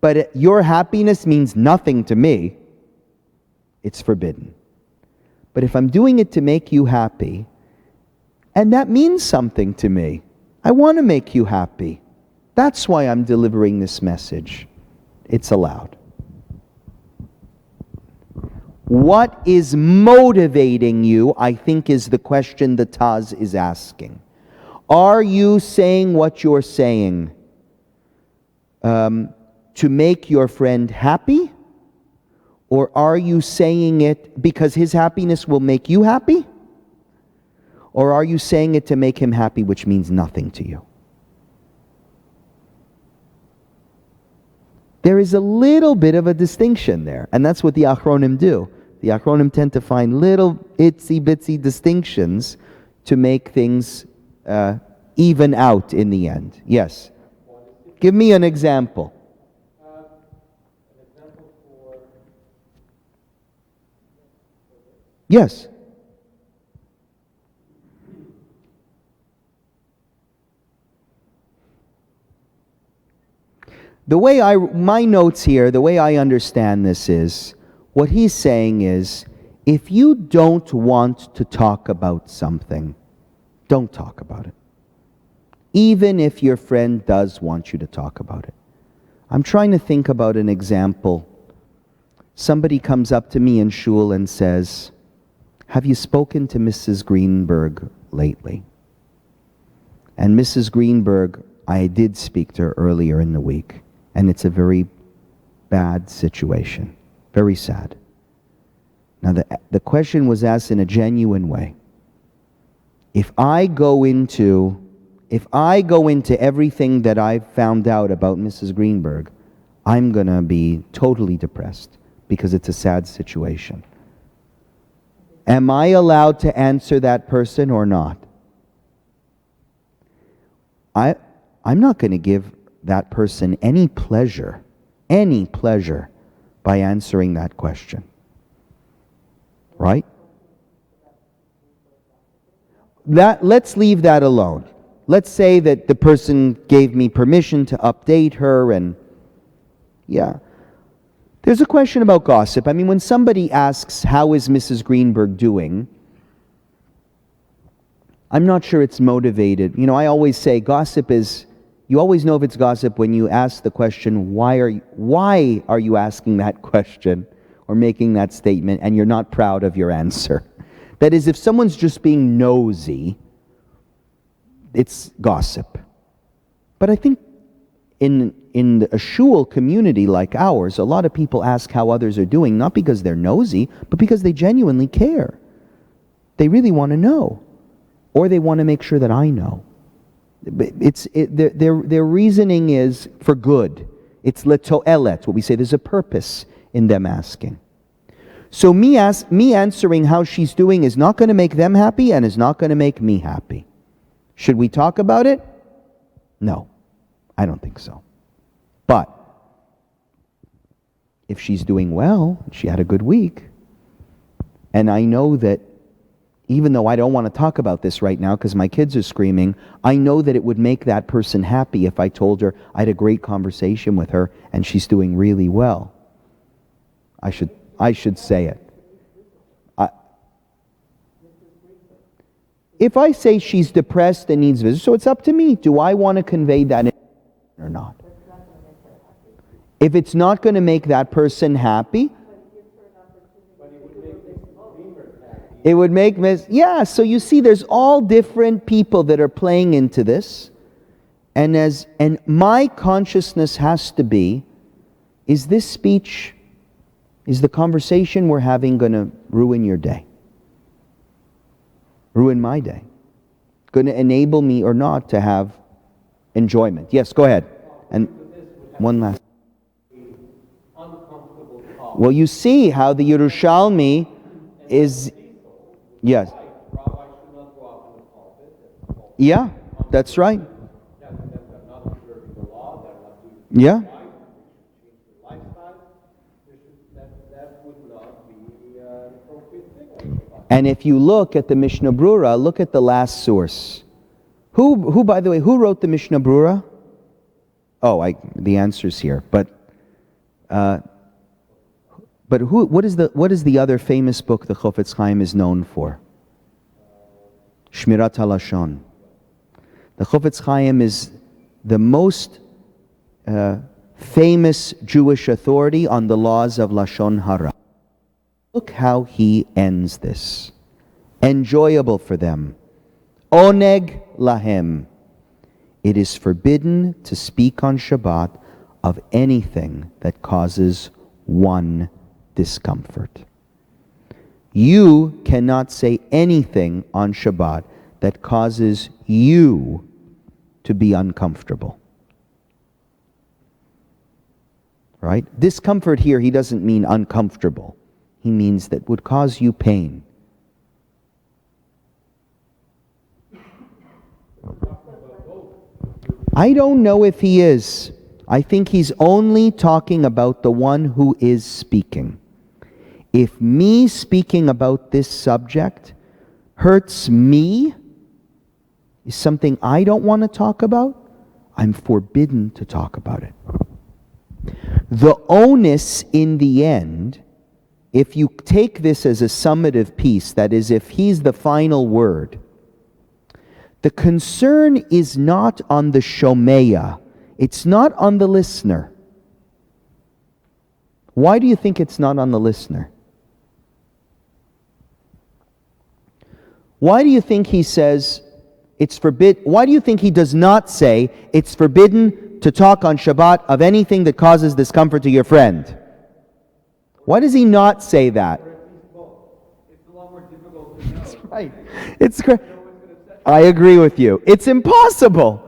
but your happiness means nothing to me, it's forbidden. But if I'm doing it to make you happy, and that means something to me, I want to make you happy, that's why I'm delivering this message, it's allowed. What is motivating you, I think, is the question the Taz is asking. Are you saying what you're saying to make your friend happy? Or are you saying it because his happiness will make you happy? Or are you saying it to make him happy, which means nothing to you? There is a little bit of a distinction there, and that's what the Achronim do. The Achronim tend to find little itsy-bitsy distinctions to make things even out in the end. Yes? Give me an example. Yes. My notes here, the way I understand this is, what he's saying is, if you don't want to talk about something, don't talk about it. Even if your friend does want you to talk about it. I'm trying to think about an example. Somebody comes up to me in shul and says, have you spoken to Mrs. Greenberg lately? And Mrs. Greenberg, I did speak to her earlier in the week, and it's a very bad situation. Very sad. Now the question was asked in a genuine way. If I go into everything that I've found out about Mrs. Greenberg, I'm going to be totally depressed because it's a sad situation. Am I allowed to answer that person or not? I'm not going to give that person any pleasure by answering that question. Right? Let's leave that alone. Let's say that the person gave me permission to update her and yeah. There's a question about gossip. I mean, when somebody asks, how is Mrs. Greenberg doing? I'm not sure it's motivated. You know, I always say gossip is, you always know if it's gossip when you ask the question, why are you asking that question or making that statement and you're not proud of your answer? That is, if someone's just being nosy, it's gossip. But I think in a shul community like ours, a lot of people ask how others are doing, not because they're nosy, but because they genuinely care. They really want to know. Or they want to make sure that I know. Their reasoning is for good. It's leto'elet, what we say, there's a purpose in them asking. So me answering how she's doing is not going to make them happy and is not going to make me happy. Should we talk about it? No, I don't think so. But if she's doing well, she had a good week, and I know that even though I don't want to talk about this right now because my kids are screaming, I know that it would make that person happy if I told her I had a great conversation with her and she's doing really well. I should say it. If I say she's depressed and needs visitors, so it's up to me. Do I want to convey that or not? If it's not going to make that person happy, it would make yeah, so you see there's all different people that are playing into this. And my consciousness has to be, is this speech, is the conversation we're having going to ruin your day? Ruin my day? Going to enable me or not to have enjoyment? Yes, go ahead. And one last. Well, you see how the Yerushalmi is. Yes. Yeah, that's right. Yeah. And if you look at the Mishnah Brura, look at the last source. Who, by the way, who wrote the Mishnah Brura? Oh, the answer's here. But what is the other famous book the Chofetz Chaim is known for? Shmirat HaLashon. The Chofetz Chaim is the most famous Jewish authority on the laws of Lashon Hara. Look how he ends this. Enjoyable for them. Oneg lahem. It is forbidden to speak on Shabbat of anything that causes one discomfort. You cannot say anything on Shabbat that causes you to be uncomfortable. Right? Discomfort here, he doesn't mean uncomfortable. He means that would cause you pain. I don't know if he is. I think he's only talking about the one who is speaking. If me speaking about this subject hurts me, is something I don't want to talk about, I'm forbidden to talk about it. The onus in the end, if you take this as a summative piece, that is, if he's the final word, the concern is not on the shomeya. It's not on the listener. Why do you think it's not on the listener? Why do you think he says it's forbidden? Why do you think he does not say it's forbidden to talk on Shabbat of anything that causes discomfort to your friend? Why does he not say that? It's a lot more difficult to know. That's right. I agree with you. It's impossible.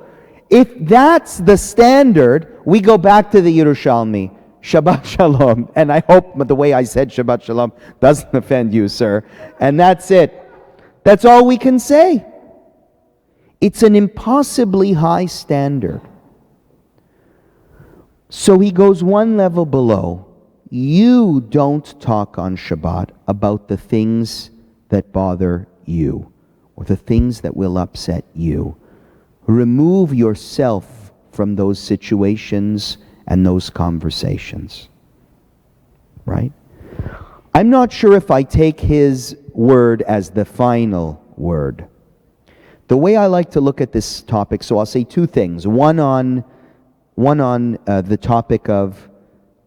if that's the standard, we go back to the Yerushalmi. Shabbat Shalom. And I hope the way I said Shabbat Shalom doesn't offend you, sir. And that's it. That's all we can say. It's an impossibly high standard. So he goes one level below. You don't talk on Shabbat about the things that bother you or the things that will upset you. Remove yourself from those situations and those conversations. Right? I'm not sure if I take his word as the final word. The way I like to look at this topic, so I'll say two things. One on the topic of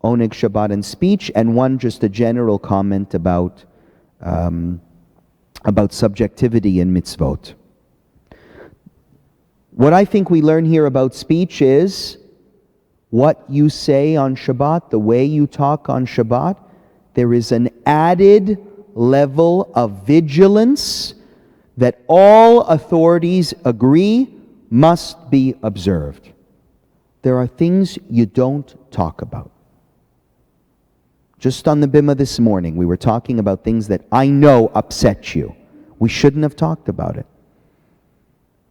Oneg, Shabbat, and speech, and one just a general comment about subjectivity in mitzvot. What I think we learn here about speech is what you say on Shabbat, the way you talk on Shabbat, there is an added level of vigilance that all authorities agree must be observed. There are things you don't talk about. Just on the Bima this morning, we were talking about things that I know upset you. We shouldn't have talked about it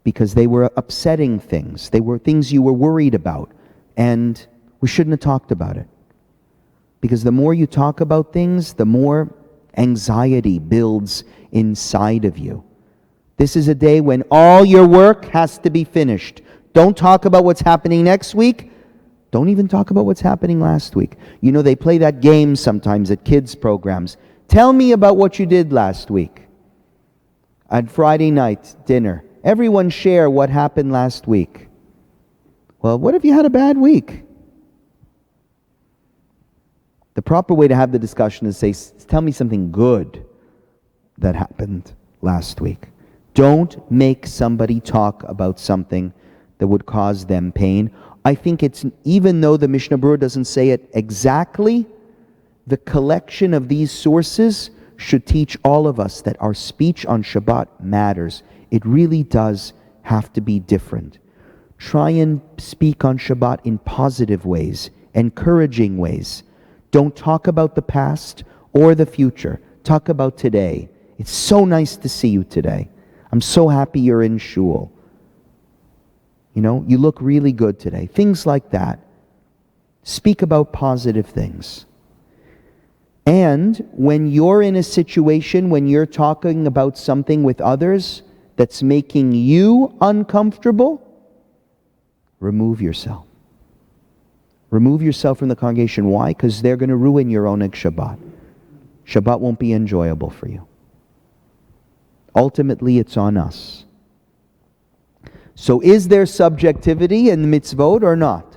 because they were upsetting things. They were things you were worried about, and we shouldn't have talked about it. Because the more you talk about things, the more anxiety builds inside of you. This is a day when all your work has to be finished. Don't talk about what's happening next week. Don't even talk about what's happening last week. You know, they play that game sometimes at kids' programs. Tell me about what you did last week. At Friday night dinner, everyone share what happened last week. Well, what if you had a bad week? The proper way to have the discussion is say, tell me something good that happened last week. Don't make somebody talk about something that would cause them pain. I think it's, even though the Mishnah Berurah doesn't say it exactly, the collection of these sources should teach all of us that our speech on Shabbat matters. It really does have to be different. Try and speak on Shabbat in positive ways, encouraging ways. Don't talk about the past or the future. Talk about today. It's so nice to see you today. I'm so happy you're in shul. You know, you look really good today. Things like that. Speak about positive things. And when you're in a situation, when you're talking about something with others that's making you uncomfortable, remove yourself. Remove yourself from the congregation. Why? Because they're going to ruin your Oneg Shabbat. Shabbat won't be enjoyable for you. Ultimately, it's on us. So is there subjectivity in the mitzvot or not?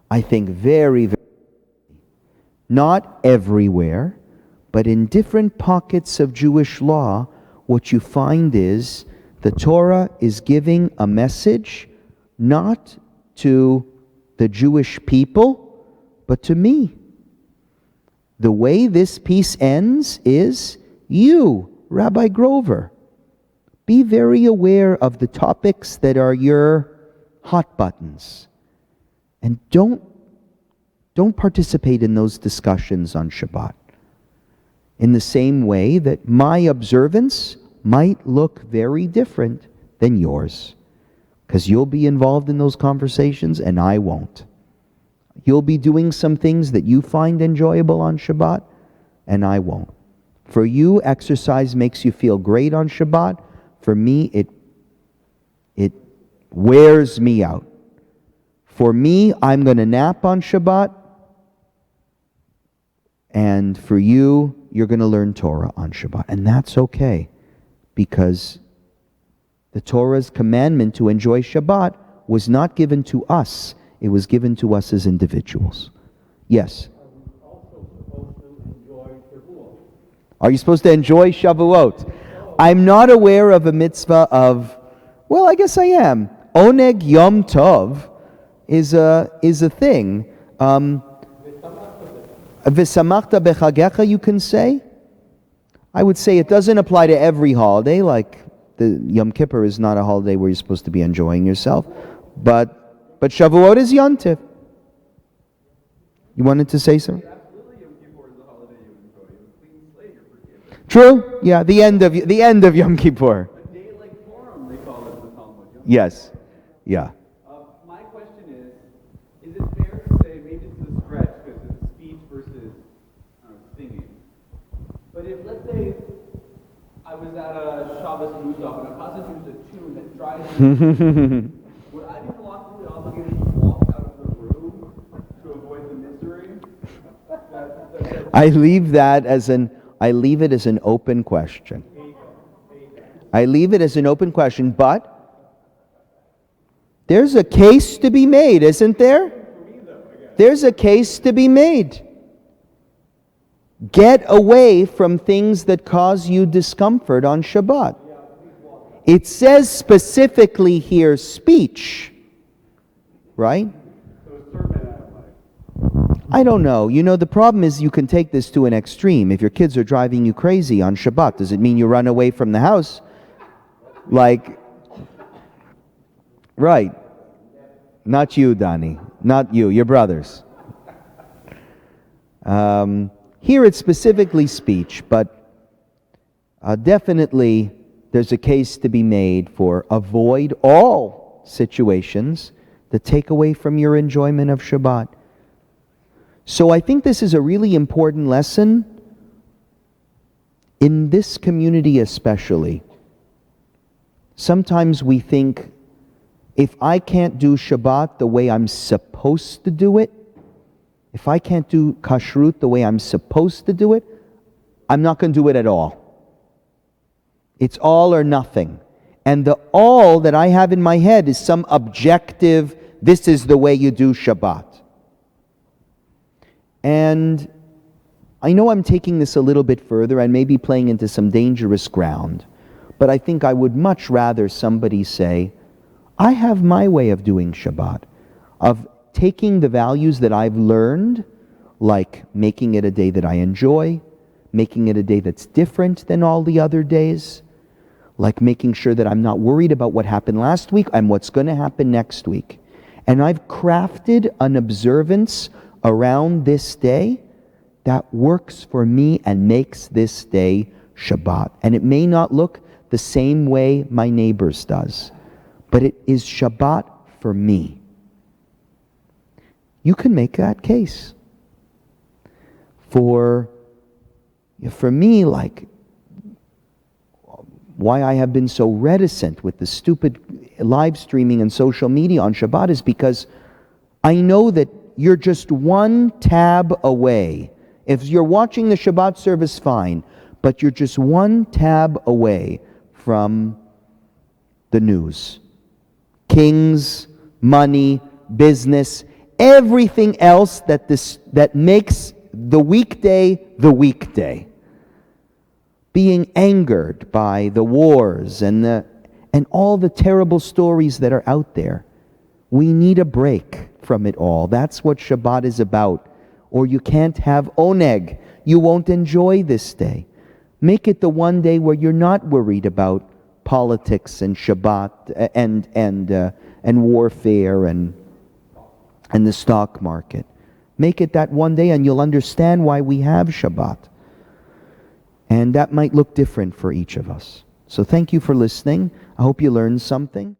I think very, very. Not everywhere, but in different pockets of Jewish law, what you find is the Torah is giving a message not to the Jewish people, but to me. The way this piece ends is, you, Rabbi Grover, be very aware of the topics that are your hot buttons. And don't participate in those discussions on Shabbat. In the same way that my observance might look very different than yours. Because you'll be involved in those conversations and I won't. You'll be doing some things that you find enjoyable on Shabbat and I won't. For you, exercise makes you feel great on Shabbat. For me, it wears me out. For me, I'm going to nap on Shabbat. And for you, you're going to learn Torah on Shabbat. And that's okay. Because the Torah's commandment to enjoy Shabbat was not given to us. It was given to us as individuals. Yes? Are you supposed to enjoy Shavuot? I'm not aware of a mitzvah of, well, I guess I am. Oneg Yom Tov is a thing. V'samachta bechagecha, you can say. I would say it doesn't apply to every holiday, like the Yom Kippur is not a holiday where you're supposed to be enjoying yourself. But Shavuot is Yontif. You wanted to say something? Absolutely, Yom Kippur is a holiday you enjoy. You have a clean slate, you're forgiven. True. Yeah, the end of Yom Kippur. A day like Purim, they call it in the Talmud. Yes. Yeah. My question is it fair to say, maybe this is a stretch because it's speech versus singing, but if, let's say, I was at a Shabbos Musaf and a pasuk used a tune that drives me, would I be lawfully obligated to walk out of the room to avoid the misery? I leave it as an open question. I leave it as an open question, but there's a case to be made, isn't there? There's a case to be made. Get away from things that cause you discomfort on Shabbat. It says specifically here, speech. Right? I don't know. You know, the problem is you can take this to an extreme. If your kids are driving you crazy on Shabbat, does it mean you run away from the house? Like, right. Not you, Donnie. Not you. Your brothers. Here it's specifically speech, but definitely there's a case to be made for avoid all situations that take away from your enjoyment of Shabbat. So I think this is a really important lesson in this community especially. Sometimes we think, if I can't do Shabbat the way I'm supposed to do it, if I can't do kashrut the way I'm supposed to do it, I'm not going to do it at all. It's all or nothing. And the all that I have in my head is some objective, this is the way you do Shabbat. And I know I'm taking this a little bit further and maybe playing into some dangerous ground, but I think I would much rather somebody say, I have my way of doing Shabbat, of taking the values that I've learned, like making it a day that I enjoy, making it a day that's different than all the other days, like making sure that I'm not worried about what happened last week and what's going to happen next week. And I've crafted an observance around this day that works for me and makes this day Shabbat. And it may not look the same way my neighbor's does, but it is Shabbat for me. You can make that case. For me, like, why I have been so reticent with the stupid live streaming and social media on Shabbat is because I know that you're just one tab away. If you're watching the Shabbat service, fine, but you're just one tab away from the news. Kings, money, business, everything else that makes the weekday. Being angered by the wars and all the terrible stories that are out there. We need a break from it all. That's what Shabbat is about. Or you can't have Oneg. You won't enjoy this day. Make it the one day where you're not worried about politics and Shabbat and warfare and the stock market. Make it that one day and you'll understand why we have Shabbat. And that might look different for each of us. So thank you for listening. I hope you learned something.